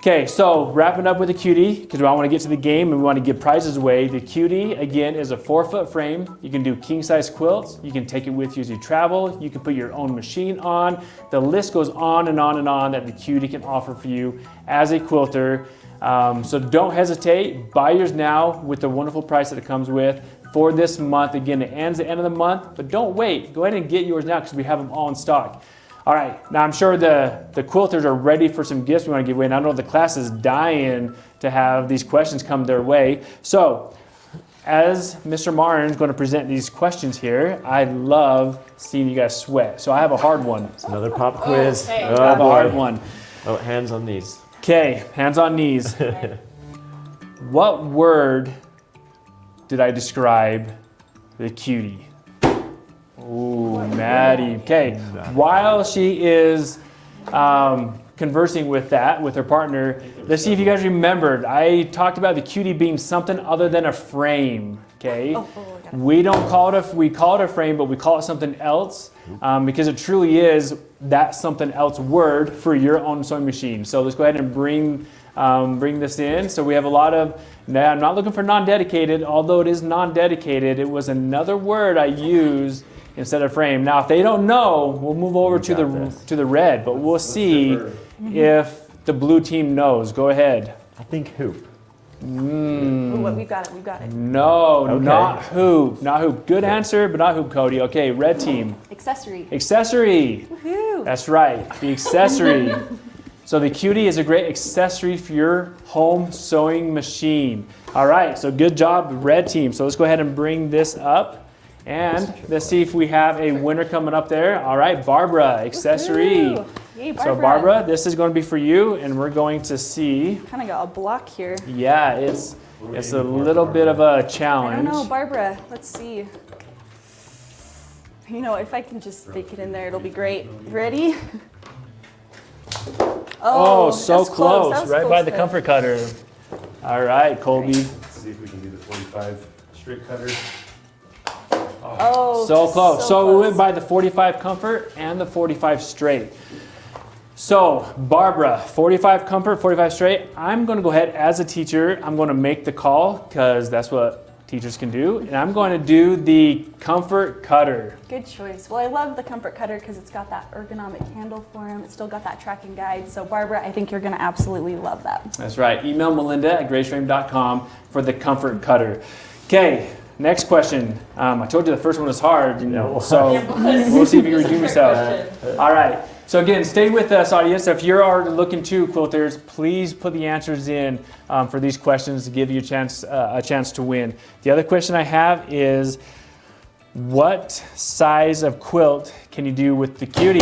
Okay, so wrapping up with the Cutie, because I want to get to the game and we want to give prizes away. The Cutie, again, is a 4-foot frame. You can do king-size quilts. You can take it with you as you travel. You can put your own machine on. The list goes on and on and on that the Cutie can offer for you as a quilter. So don't hesitate. Buy yours now with the wonderful price that it comes with for this month. Again, it ends at the end of the month, but don't wait. Go ahead and get yours now because we have them all in stock. All right, now I'm sure the quilters are ready for some gifts we want to give away, and I know the class is dying to have these questions come their way. So, as Mr. Martin is going to present these questions here, I love seeing you guys sweat. So I have a hard one. It's another pop quiz. Okay. I have a hard one. Oh, hands on knees. Okay, hands on knees. What word did I describe the Cutie? Ooh, Maddie. Okay, while she is conversing with her partner, let's see if you guys remembered. I talked about the Cutie being something other than a frame. Okay, we don't call it we call it a frame, but we call it something else because it truly is that something else word for your own sewing machine. So let's go ahead and bring this in. So we have a lot of. Now I'm not looking for non-dedicated, although it is non-dedicated. It was another word I used instead of frame. Now, if they don't know, we'll move over to the red, but we'll see if the blue team knows. Go ahead. I think hoop. Ooh, we've got it. No, Okay. not hoop. Not hoop. Good answer, but not hoop, Cody. Okay, red team. Accessory. Accessory. Woohoo! That's right, the accessory. So the Cutie is a great accessory for your home sewing machine. All right, so good job, red team. So let's go ahead and bring this up. And let's see if we have a winner coming up there. All right, Barbara, accessory. Woohoo! Yay, Barbara. So Barbara, this is going to be for you, and we're going to see. Kind of got a block here. Yeah, it's a little bit of a challenge. I don't know, Barbara. Let's see. You know, if I can just stick it in there, it'll be great. Ready? Oh, so that's close, That was right close by the there. comfort cutter. All right, Colby. Let's see if we can do the 45 straight cutter. Oh, So close. So we close. went by the 45 comfort and the 45 straight. So Barbara, 45 comfort, 45 straight. I'm going to go ahead as a teacher. I'm going to make the call because that's what teachers can do. And I'm going to do the comfort cutter. Good choice. Well, I love the comfort cutter because it's got that ergonomic handle for him. It's still got that tracking guide. So Barbara, I think you're going to absolutely love that. That's right. Email melinda@graceframe.com for the comfort cutter. Okay. Next question. I told you the first one was hard, so we'll see if you can redeem yourself. All right. So again, stay with us, audience. If you're already looking to quilters, please put the answers in for these questions to give you a chance to win. The other question I have is, what size of quilt can you do with the Cutie?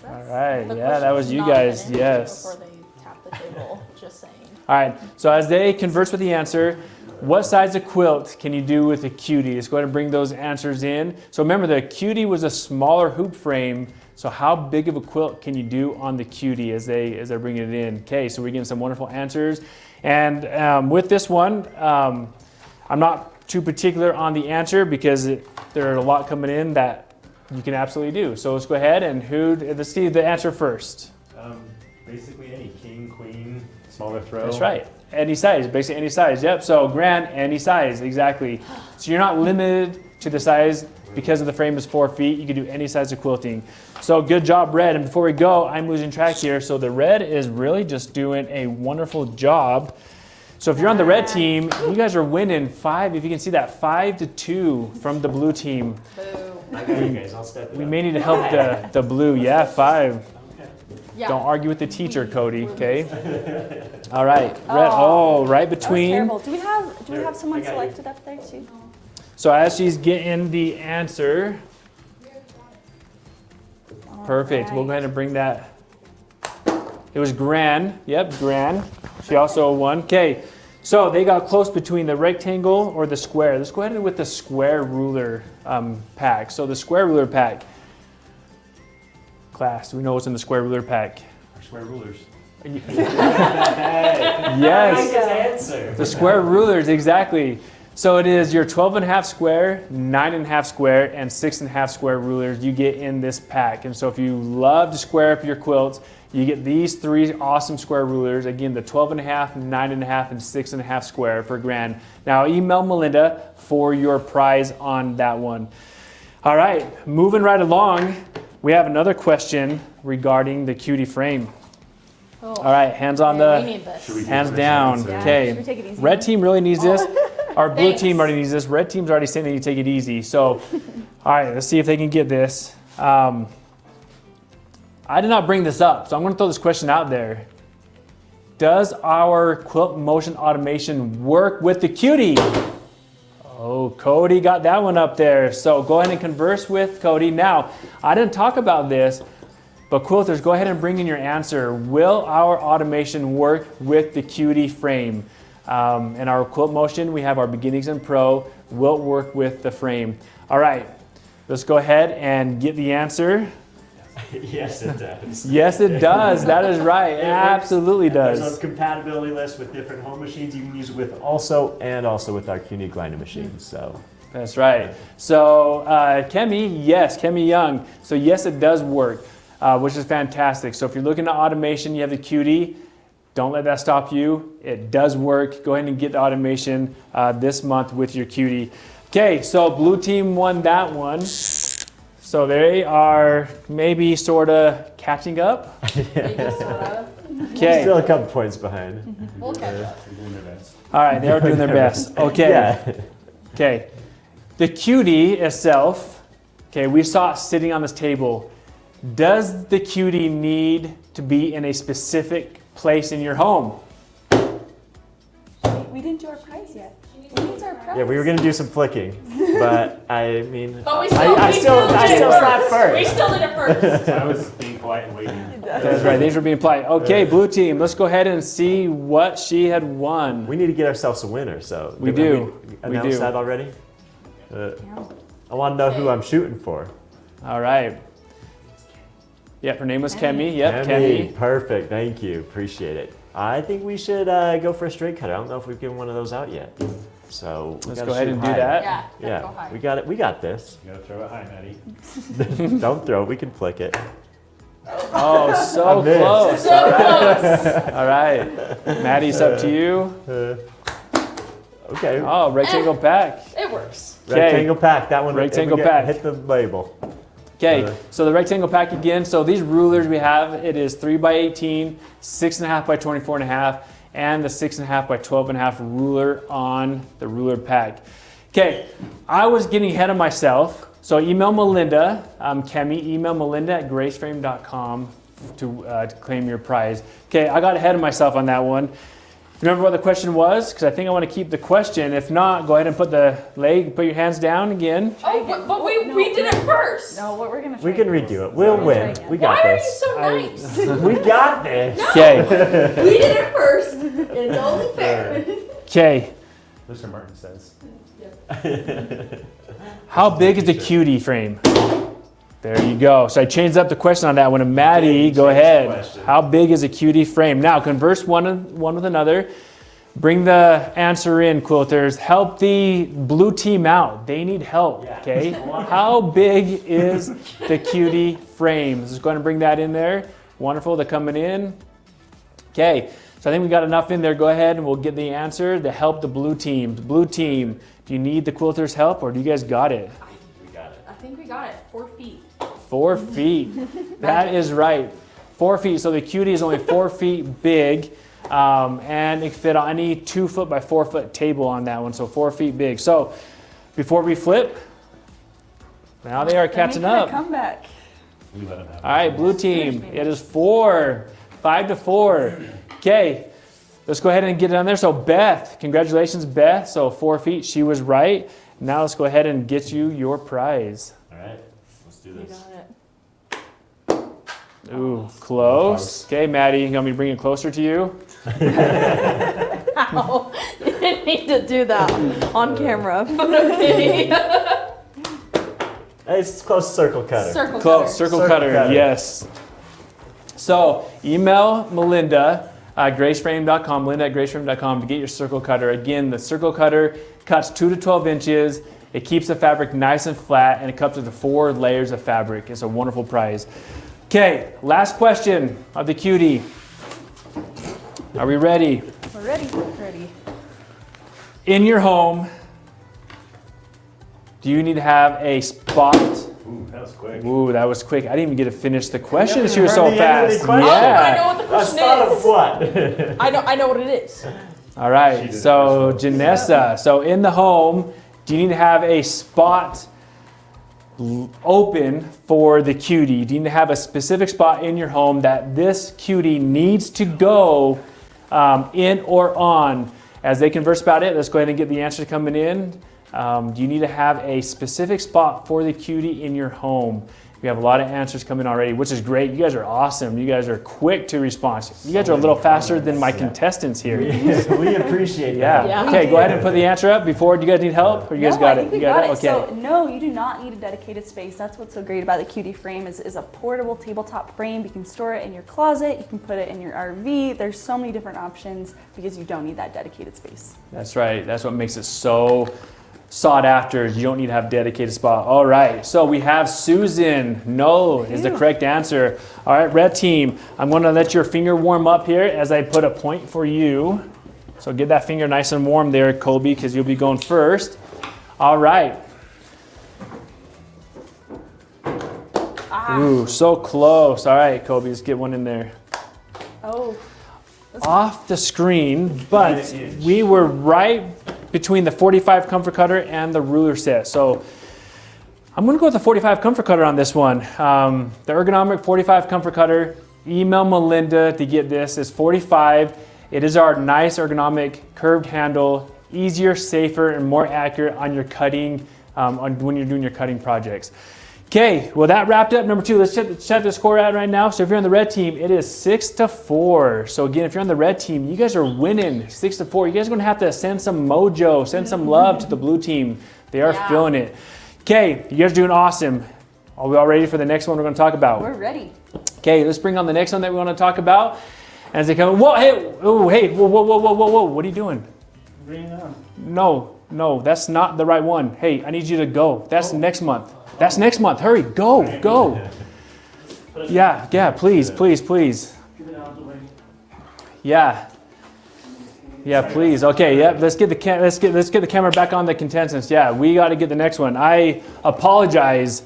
All right. The Yeah, that question was you not guys. even in Yes. Before they tap the table, just saying. All right, so as they converse with the answer, what size of quilt can you do with a Cutie? Let's go ahead and bring those answers in. So remember, the Cutie was a smaller hoop frame, so how big of a quilt can you do on the Cutie as they're bringing it in? Okay, so we're getting some wonderful answers. And with this one, I'm not too particular on the answer because there are a lot coming in that you can absolutely do. So let's go ahead and let's see the answer first. Basically any king, queen, smaller throw. That's right. Any size, basically any size. Yep. So Grant, any size, exactly. So you're not limited to the size because of the frame is 4 feet. You can do any size of quilting. So good job, red. And before we go, I'm losing track here. So the red is really just doing a wonderful job. So if you're on the red team, you guys are winning 5. If you can see that, 5-2 from the blue team. I got you guys. I'll step it We up. may need to help the blue. Yeah, 5. Yeah. Don't argue with the teacher, Cody. Okay. All right. Red. Oh, right That was between. terrible. Do we have someone I got you. selected up there too? So as she's getting the answer, perfect. We'll go ahead and bring that. It was Gran. Yep, Gran. She also won. Okay. So they got close between the rectangle or the square. Let's go ahead with the square ruler pack. So the square ruler pack. Class, do we know what's in the square ruler pack? Our square rulers. Yes. Answer. The square rulers, exactly. So it is your 12.5 square, 9.5 square, and 6.5 square rulers you get in this pack. And so if you love to square up your quilts, you get these 3 awesome square rulers. Again, the 12.5, 9.5, and 6.5 square for Gran. Now email Melinda for your prize on that one. All right, moving right along, we have another question regarding the Cutie frame. Oh. All right, hands on We the, need this. hands down. Yeah. Okay. Should we take it easy? Red team really needs this. Our blue Thanks. team already needs this. Red team's already saying they need to take it easy. So, all right, let's see if they can get this. I did not bring this up, so I'm going to throw this question out there. Does our quilt motion automation work with the Cutie? Oh, Cody got that one up there. So go ahead and converse with Cody. Now, I didn't talk about this, but quilters, go ahead and bring in your answer. Will our automation work with the Cutie frame? In our quilt motion, we have our beginnings and pro. Will it work with the frame? All right, let's go ahead and get the answer. Yes, it does. Yes, it does. That is right. It absolutely There's does. a compatibility list with different home machines you can use it with also with our Cunique line of machines. So That's right. So Kemi Young. So yes, it does work, which is fantastic. So if you're looking at automation, you have the Cutie. Don't let that stop you. It does work. Go ahead and get the automation this month with your Cutie. Okay, so blue team won that one. So they are maybe sort of catching up. Okay. still a couple points behind. We'll catch up. They're doing their best. All right, they are doing their best. Okay. Yeah. Okay. The Cutie itself, okay, we saw it sitting on this table. Does the Cutie need to be in a specific place in your home? We didn't do our prize yet. We need our prize. Yeah, we were gonna do some flicking, but I mean, But I still slapped We first. still did it first. I was being quiet and waiting. That's right, these are being applied. Okay, blue team, let's go ahead and see what she had won. We need to get ourselves a winner. So We have do. we We announced do. that already. I want to know who I'm shooting for. All right. Yep, her name was Kemi. Yep, Kemi. Perfect. Thank you. Appreciate it. I think we should go for a straight cut. I don't know if we've given one of those out yet. So we Let's gotta go ahead shoot and do high. that. Yeah, gotta go Yeah, high. we got it. We got this. You gotta throw it high, Maddie. Don't throw. We can flick it. Oh, so I missed. close. So close. All right. Maddie's up to you. Okay. Oh, rectangle pack. It works. Okay. Rectangle pack. That one. Rectangle if we pack. Hit the label. Okay, so the rectangle pack again. So these rulers we have, it is 3x18, 6.5 by 24.5, and the 6.5 by 12.5 ruler on the ruler pack. Okay, I was getting ahead of myself. So email Melinda, Kemi, email Melinda at graceframe.com to claim your prize. Okay, I got ahead of myself on that one. Remember what the question was? Because I think I want to keep the question. If not, go ahead and put your hands down again. Oh, but we did it first. No, what we're gonna try We can again. redo it. We'll Try win. again. We Why got are you this. so nice? We got this. Okay, We did it first. It's only fair. okay. Mr. Martin says. How big is the Cutie frame? There you go. So I changed up the question on that one. And Maddie, go change the ahead. question. How big is a Cutie frame? Now converse one with another. Bring the answer in, quilters. Help the blue team out. They need help, okay? How big is the Cutie frame? Just going to bring that in there. Wonderful, they're coming in. Okay, so I think we got enough in there. Go ahead and we'll get the answer to help the blue team. Blue team, do you need the quilters' help or do you guys got it? We got it. I think we got it. 4 feet. 4 feet. That is right. 4 feet. So the Cutie is only 4 feet big, and it can fit on any 2 foot by 4 foot table on that one. So 4 feet big. So before we flip, Now they are catching They're making up. a comeback. We let them have it. All right, blue team, it is 5-4. Okay, let's go ahead and get it on there. So Beth, congratulations, Beth. So 4 feet, she was right. Now let's go ahead and get you your prize. All right, let's do You this. got it. Ooh, close. Okay, Maddie, you want me to bring it closer to you? Ow. You didn't need to do that on camera. But okay. It's close to circle cutter. Circle Close, cutter. circle Circle cutter, cutter. yes. So email Melinda at graceframe.com, melinda@graceframe.com to get your circle cutter. Again, the circle cutter cuts 2 to 12 inches. It keeps the fabric nice and flat, and it comes with 4 layers of fabric. It's a wonderful prize. Okay, last question of the Cutie. Are we ready? We're ready. Ready. In your home, do you need to have a spot? Ooh, that was quick. Ooh, that was quick. I didn't even get to finish the question. haven't She was heard so the end of the fast. question. I Yeah. know what the A question spot is. of what? I know what it is. All right. So Janessa, so in the home, do you need to have a spot open for the Cutie? Do you need to have a specific spot in your home that this Cutie needs to go in or on? As they converse about it, let's go ahead and get the answer coming in. Do you need to have a specific spot for the Cutie in your home? We have a lot of answers coming already, which is great. You guys are awesome. You guys are quick to respond. You guys are a little faster than my contestants here. We appreciate that. Yeah. Yeah. Okay, go ahead and put the answer up before. Do you guys need help? Or you guys No, got I it? think You we got it. Okay. So no, you do not need a dedicated space. That's what's so great about the Cutie frame is a portable tabletop frame. You can store it in your closet. You can put it in your RV. There's so many different options because you don't need that dedicated space. That's right. That's what makes it so sought after. You don't need to have a dedicated spot. All right. So we have Susan. No is the correct answer. All right, red team. I'm going to let your finger warm up here as I put a point for you. So get that finger nice and warm there, Colby, because you'll be going first. All right. Ooh, so close. All right, Colby, let's get one in there. Oh, Off the screen, but we were right between the 45 comfort cutter and the ruler set. So I'm going to go with the 45 comfort cutter on this one. The ergonomic 45 comfort cutter. Email Melinda to get this. It's 45. It is our nice ergonomic curved handle, easier, safer, and more accurate on your cutting when you're doing your cutting projects. Okay, well that wrapped up number 2. Let's check the score out right now. So if you're on the red team, it is 6-4. So again, if you're on the red team, you guys are winning 6-4. You guys are gonna have to send some mojo, send some love to the blue team. They are feeling it. Okay, you guys are doing awesome. Are we all ready for the next one we're gonna talk about? we're ready. Okay, let's bring on the next one that we wanna talk about. As they come, whoa, hey, oh, hey, whoa, what are you doing? Bring it on. No, that's not the right one. Hey, I need you to go. That's next month. That's next month. Hurry, go. Yeah, please. Yeah, please. Okay, yeah. Let's get the camera back on the contestants. Yeah, we got to get the next one. I apologize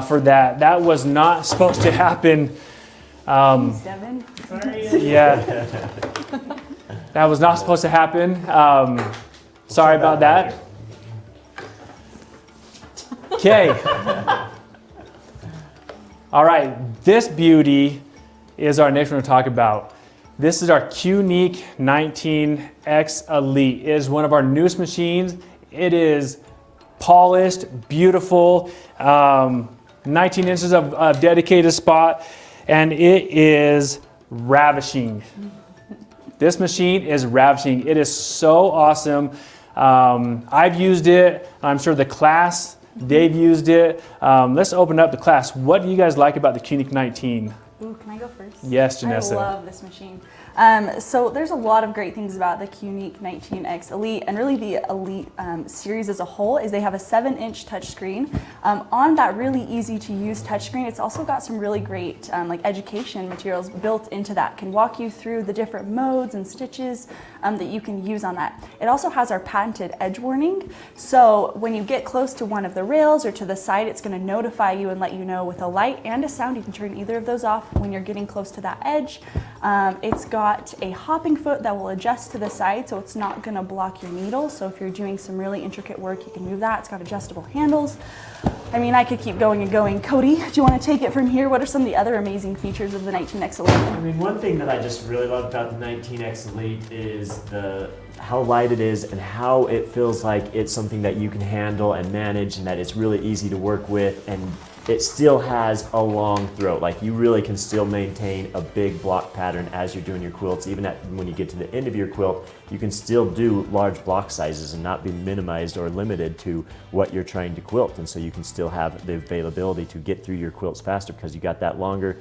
for that. That was not supposed to happen. Devin. Yeah, that was not supposed to happen. Sorry about that. Okay. All right, this beauty is our next one to talk about. This is our Cunique 19X Elite. It is one of our newest machines. It is polished, beautiful, 19 inches of dedicated spot, and it is ravishing. This machine is ravishing. It is so awesome. I've used it. I'm sure the class, they've used it. Let's open up the class. What do you guys like about the Cunique 19? Ooh, can I go first? Yes, Janessa. I love this machine. So there's a lot of great things about the Cunique 19X Elite, and really the Elite series as a whole is they have a 7-inch touchscreen. On that really easy to use touchscreen, it's also got some really great like education materials built into that. Can walk you through the different modes and stitches that you can use on that. It also has our patented edge warning. So when you get close to one of the rails or to the side, it's going to notify you and let you know with a light and a sound. You can turn either of those off when you're getting close to that edge. It's got got a hopping foot that will adjust to the side, so it's not gonna block your needle. So if you're doing some really intricate work, you can move that. It's got adjustable handles. I mean, I could keep going and going. Cody, do you want to take it from here? What are some of the other amazing features of the 19X Elite? I mean, one thing that I just really love about the 19X Elite is how light it is and how it feels like it's something that you can handle and manage, and that it's really easy to work with, and it still has a long throat. Like, you really can still maintain a big block pattern as you're doing your quilts. Even when you get to the end of your quilt, you can still do large block sizes and not be minimized or limited to what you're trying to quilt. And so you can still have the availability to get through your quilts faster because you got that longer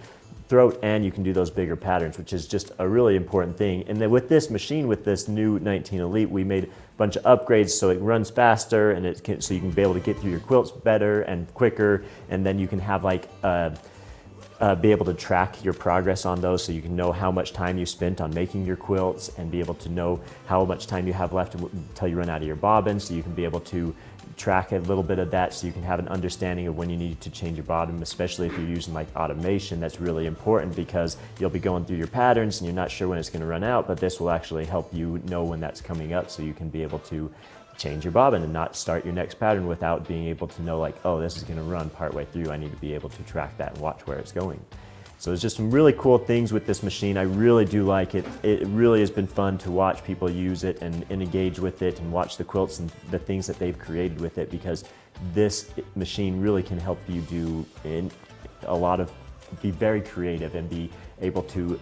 throat and you can do those bigger patterns, which is just a really important thing. And then with this machine, with this new 19 Elite, we made a bunch of upgrades so it runs faster, and so you can be able to get through your quilts better and quicker, and then you can have like be able to track your progress on those, so you can know how much time you spent on making your quilts and be able to know how much time you have left until you run out of your bobbins, so you can be able to track a little bit of that, so you can have an understanding of when you need to change your bottom, especially if you're using like automation. That's really important because you'll be going through your patterns and you're not sure when it's going to run out, but this will actually help you know when that's coming up, so you can be able to change your bobbin and not start your next pattern without being able to know like, oh, this is going to run partway through. I need to be able to track that and watch where it's going. So there's just some really cool things with this machine. I really do like it. It really has been fun to watch people use it and engage with it and watch the quilts and the things that they've created with it, because this machine really can help you do be very creative and be able to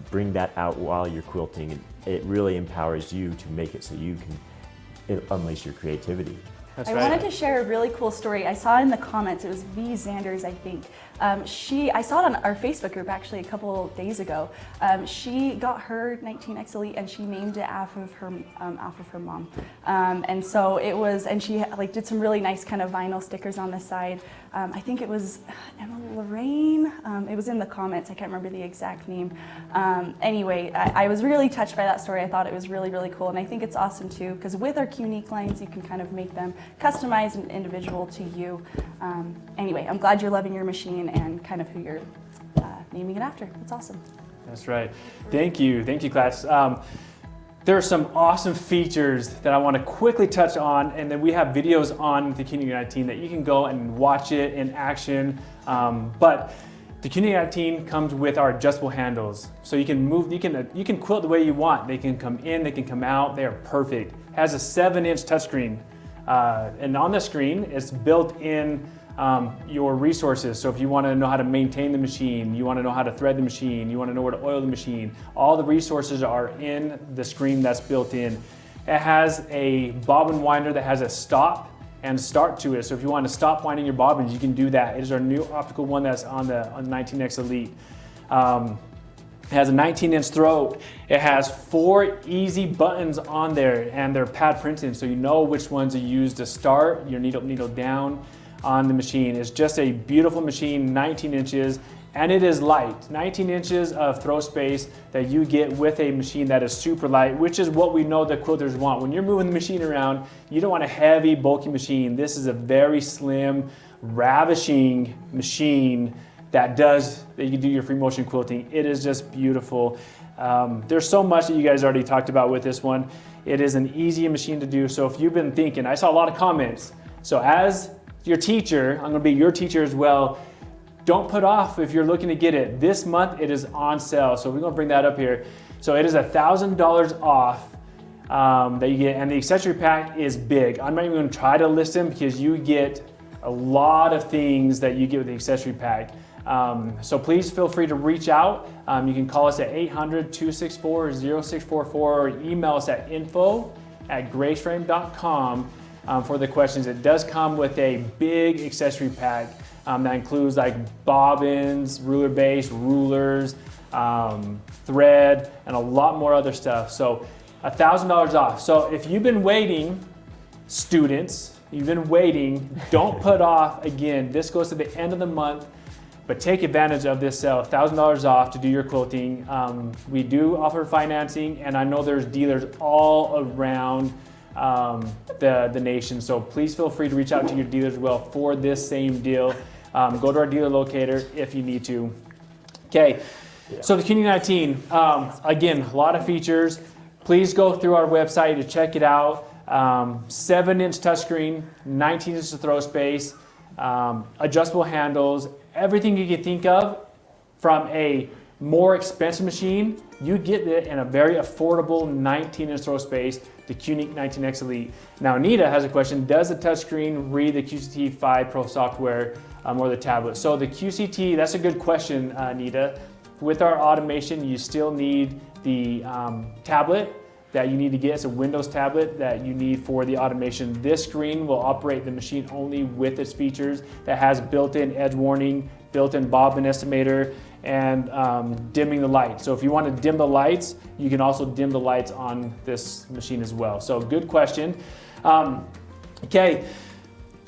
bring that out while you're quilting. And it really empowers you to make it so you can unleash your creativity. That's I right. wanted to share a really cool story. I saw in the comments, it was V. Zanders, I think. I saw it on our Facebook group actually a couple days ago. She got her 19X Elite and she named it off of her mom. And so it was, and she like did some really nice kind of vinyl stickers on the side. I think it was Emma Lorraine. It was in the comments. I can't remember the exact name. Anyway, I was really touched by that story. I thought it was really, really cool. And I think it's awesome too, because with our Cunique lines, you can kind of make them customized and individual to you. Anyway, I'm glad you're loving your machine and kind of who you're naming it after. It's awesome. That's right. Thank you, class. There are some awesome features that I want to quickly touch on, and then we have videos on the Cunique 19 that you can go and watch it in action. But the Cunique 19 comes with our adjustable handles, so you can move. You can quilt the way you want. They can come in, they can come out. They are perfect. It has a 7-inch touchscreen, and on the screen it's built in your resources. So if you want to know how to maintain the machine, you want to know how to thread the machine, you want to know where to oil the machine, all the resources are in the screen that's built in. It has a bobbin winder that has a stop and start to it. So if you want to stop winding your bobbins, you can do that. It is our new optical one that's on the 19X Elite. It has a 19-inch throat. It has 4 easy buttons on there, and they're pad printed, so you know which ones to use to start your needle down on the machine. It's just a beautiful machine, 19 inches, and it is light. 19 inches of throw space that you get with a machine that is super light, which is what we know the quilters want. When you're moving the machine around, you don't want a heavy, bulky machine. This is a very slim, ravishing machine that you can do your free motion quilting. It is just beautiful. There's so much that you guys already talked about with this one. It is an easy machine to do. So if you've been thinking, I saw a lot of comments. So as your teacher, I'm gonna be your teacher as well. Don't put off if you're looking to get it. This month it is on sale. So we're gonna bring that up here. So it is $1,000 off that you get, and the accessory pack is big. I'm not even gonna try to list them because you get a lot of things that you get with the accessory pack. So please feel free to reach out. You can call us at 800-264-0644 or email us at info@graceframe.com for the questions. It does come with a big accessory pack that includes like bobbins, ruler base, rulers, thread, and a lot more other stuff. So $1,000 off. So if you've been waiting, students, you've been waiting, don't put off. Again, this goes to the end of the month. But take advantage of this sale, $1,000 off to do your quilting. We do offer financing, and I know there's dealers all around the nation. So please feel free to reach out to your dealers as well for this same deal. Go to our dealer locator if you need to. Okay, So the Cutie 19, again, a lot of features. Please go through our website to check it out. 7-inch touchscreen, 19 inches of throw space, adjustable handles, everything you can think of from a more expensive machine, you get it in a very affordable 19-inch throw space, the Cunique 19X Elite. Now, Anita has a question, does the touchscreen read the QCT 5 Pro software or the tablet? So the QCT, that's a good question, Anita. With our automation, you still need the tablet that you need to get. It's a Windows tablet that you need for the automation. This screen will operate the machine only with its features that has built-in edge warning, built-in bobbin estimator, and dimming the light. So if you want to dim the lights, you can also dim the lights on this machine as well. So good question. Okay,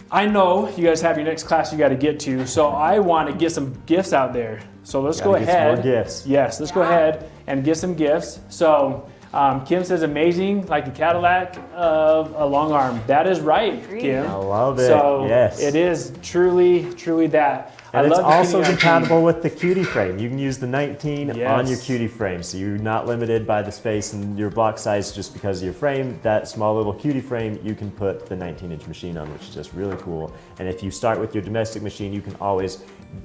I know you guys have your next class you got to get to, so I want to get some gifts out there. So let's go ahead. Some more gifts. Yes, let's go ahead and get some gifts. So Kim says amazing, like the Cadillac of a long arm. That is right, Kim. I love it. So yes. It is truly that. And it's love the also Cutie 19. compatible with the Cutie frame. You can use the 19 Yes. on your Cutie frame, so you're not limited by the space and your block size just because of your frame. That small little Cutie frame, you can put the 19-inch machine on, which is just really cool. And if you start with your domestic machine, you can always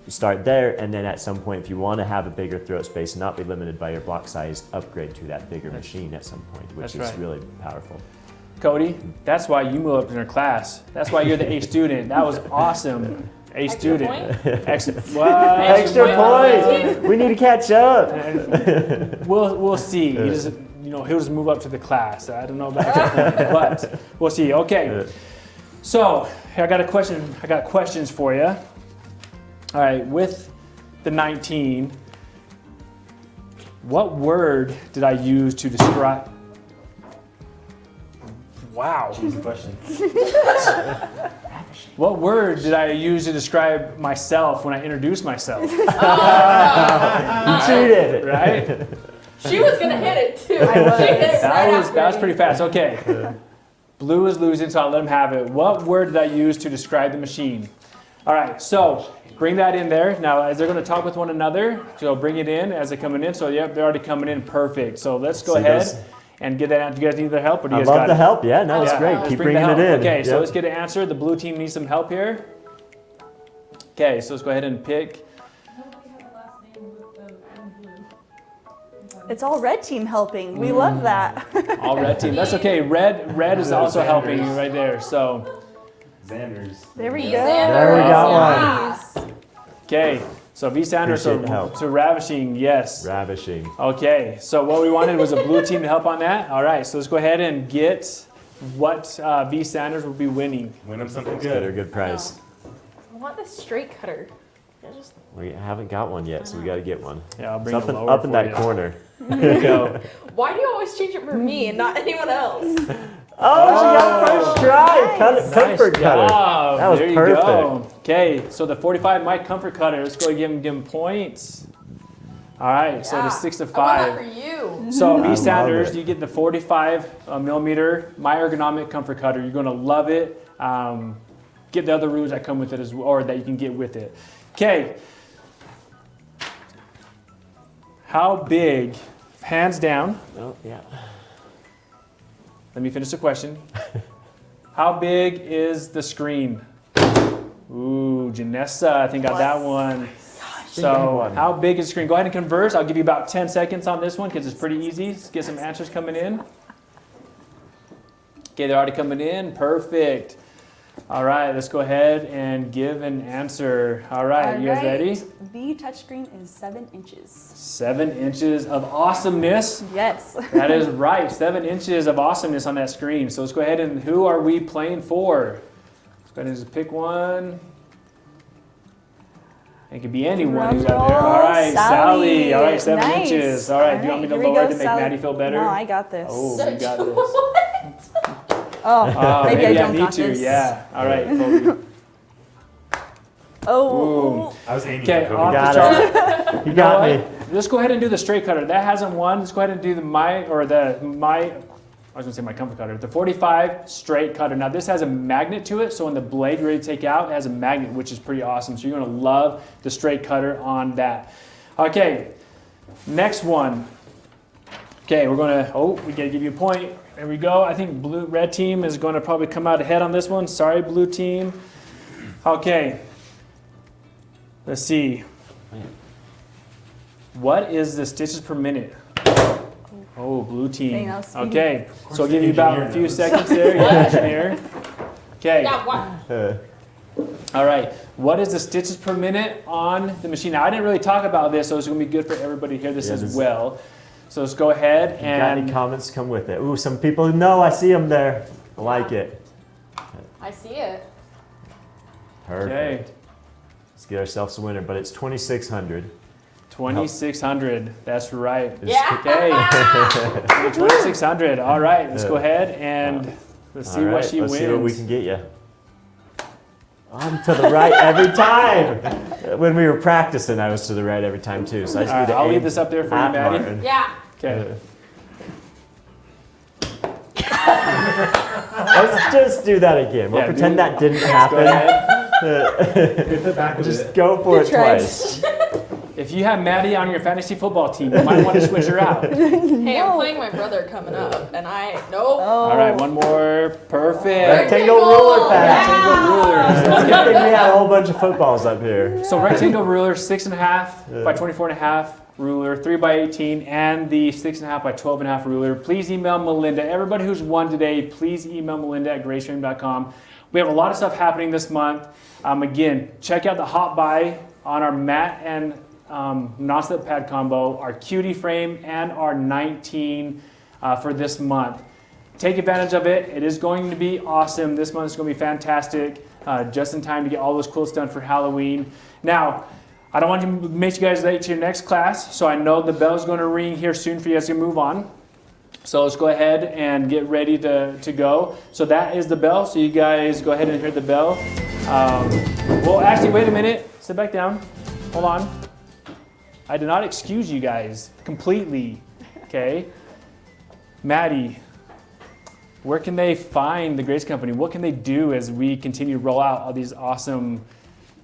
start there, and then at some point, if you want to have a bigger throat space and not be limited by your block size, upgrade to that bigger machine at some point, which That's is right. really powerful. Cody, that's why you moved up in our class. That's why you're the A student. That was awesome. A student. Extra point! We need to catch up. We'll see. He just, he'll just move up to the class. I don't know about extra point, but we'll see. Okay. So I got a question. I got questions for you. All right, with the 19, what word did I use to describe? Wow. Choose the question. What word did I use to describe myself when I introduced myself? You cheated. Right? She was gonna hit it too. That was pretty fast. Okay. Blue is losing, so I'll let him have it. What word did I use to describe the machine? All right, so bring that in there. Now, as they're going to talk with one another, so bring it in as they're coming in. So, yep, they're already coming in perfect. So let's go ahead and get that out. Do you guys need their help, or do you guys got it? I love the help. Yeah, no, it's great. Let's Keep bring the bringing it help. in. Okay, so Yep. let's get an answer. The blue team needs some help here. Okay, so let's go ahead and pick. It's all red team helping. We love that. All red team. That's okay. Red is also helping you right there. So, Xander's. There we go. There we got one. okay. So V Sanders, Appreciate the help. so ravishing, yes. Ravishing. Okay, so what we wanted was a blue team to help on that. All right, so let's go ahead and get what V Sanders will be winning. Win them something Good or good. good price. I want this straight cutter. We haven't got one yet, so we got to get one. Yeah, I'll bring it Something lower up in for that you. corner. There you go. Why do you always change it for me and not anyone else? Oh, she got first try. Comfort Nice cutter. job. That was there you perfect. go. Okay, so the 45 mic comfort cutter. Let's go give him points. All right, so the 6 to I want 5. that for you. So I V love Sanders, it. you get the 45 millimeter My Ergonomic Comfort Cutter. You're going to love it. Get the other rulers that come with it as well, or that you can get with it. Okay. How big, hands down, Oh, yeah. let me finish the question. How big is the screen? Ooh, Janessa, I think got that one. So how big is the screen? Go ahead and converse. I'll give you about 10 seconds on this one because it's pretty easy. Let's get some answers coming in. Okay, they're already coming in. Perfect. All right, let's go ahead and give an answer. All right, you guys ready? The touchscreen is 7 inches. 7 inches of awesomeness. Yes. That is right. 7 inches of awesomeness on that screen. So let's go ahead and who are we playing for? Let's go ahead and just pick one. It could be anyone who's out there. All right, Sally. All right, 7 Nice. inches. All right, do you want me to here we lower go, it to make Sally. Maddie feel better? No, I got this. Oh, you got this. Oh, Maybe I I don't need got to. this. Yeah. All right, Kobe. Oh. I was aiming Okay, for off Kobe. the Got chart. You got me. Let's go ahead and do the straight cutter. That hasn't won. Let's go ahead and do my comfort cutter. The 45 straight cutter. Now this has a magnet to it, so when the blade you're ready to take out, it has a magnet, which is pretty awesome. So you're gonna love the straight cutter on that. Okay, Next one. Okay, we're gonna, we gotta give you a point. There we go. I think red team is gonna probably come out ahead on this one. Sorry, blue team. Okay. Let's see. What is the stitches per minute? Oh, blue team. Okay, so I'll give you about a few seconds there. Yeah, engineer. Okay. All right. What is the stitches per minute on the machine? Now, I didn't really talk about this, so it's going to be good for everybody to hear this as well. So let's go ahead and. Got any comments? Come with it. Ooh, some people know. I see them there. I like it. I see it. Perfect. Okay. Let's get ourselves a winner, but it's 2,600. 2,600. That's right. Yeah. Okay. 2,600. All right. Let's go ahead and let's see what she wins. Let's see what we can get you. I'm to the right every time. When we were practicing, I was to the right every time too. So I just need to I'll aim leave this up there for you, at Maddie. Martin. Yeah. Okay. Let's just do that again. We'll pretend that didn't happen. Go ahead. Just go for it tried. twice. If you have Maddie on your fantasy football team, you might want to switch her out. Hey, I'm playing my brother coming up, and nope. All right, one more. Perfect. Rectangle ruler pack. Rectangle ruler. It's a good thing we had a whole bunch of footballs up here. So rectangle ruler, 6.5 by 24.5 ruler, 3 by 18, and the 6.5 by 12.5 ruler. Please email Melinda. Everybody who's won today, please email Melinda at graceframe.com. We have a lot of stuff happening this month. Again, check out the hot buy on our mat and non-slip pad combo, our Cutie frame, and our 19 for this month. Take advantage of it. It is going to be awesome. This month is going to be fantastic. Just in time to get all those quilts done for Halloween. Now, I don't want to make you guys late to your next class, so I know the bell's going to ring here soon for you guys to move on. So let's go ahead and get ready to go. So that is the bell, so you guys go ahead and hear the bell. Well, actually, wait a minute. Sit back down. Hold on. I did not excuse you guys completely, okay? Maddie, where can they find the Grace Company? What can they do as we continue to roll out all these awesome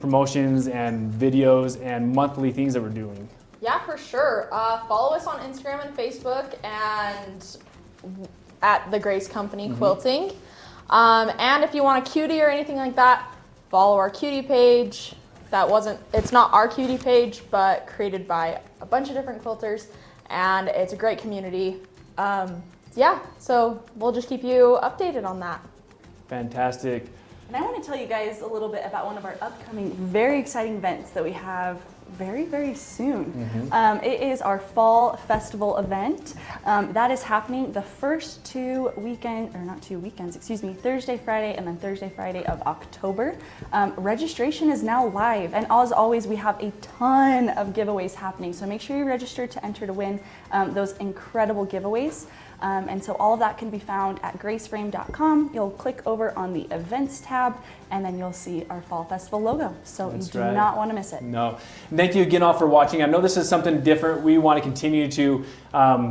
promotions and videos and monthly things that we're doing? Yeah, for sure. Follow us on Instagram and Facebook and at the Grace Company Quilting. And if you want a Cutie or anything like that, follow our Cutie page. It's not our Cutie page, but created by a bunch of different quilters, and it's a great community. Yeah, so we'll just keep you updated on that. Fantastic. And I want to tell you guys a little bit about one of our upcoming very exciting events that we have very, very soon. It is our fall festival event. That is happening the first Thursday, Friday, and then Thursday, Friday of October. Registration is now live, and as always, we have a ton of giveaways happening. So make sure you register to enter to win those incredible giveaways. And so all of that can be found at graceframe.com. You'll click over on the events tab, and then you'll see our fall festival logo. So you do not want to miss it. No. Thank you again all for watching. I know this is something different. We want to continue to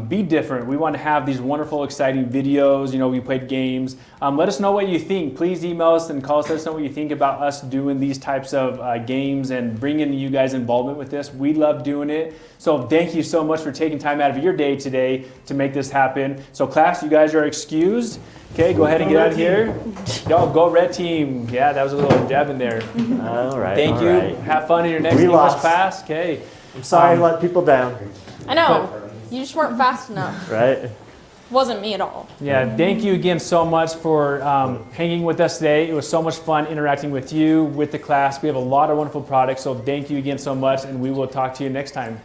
be different. We want to have these wonderful, exciting videos. You know, we played games. Let us know what you think. Please email us and call us. Let us know what you think about us doing these types of games and bringing you guys involvement with this. We love doing it. So thank you so much for taking time out of your day today to make this happen. So class, you guys are excused. Okay, go ahead and get out of here. Go red team. Yeah, that was a little jab in there. All right. Thank you. Right. Have fun in your next English class. Okay. I'm sorry to let people down. I know, you just weren't fast enough. Right? Wasn't me at all. Yeah, thank you again so much for hanging with us today. It was so much fun interacting with you, with the class. We have a lot of wonderful products, so thank you again so much, and we will talk to you next time.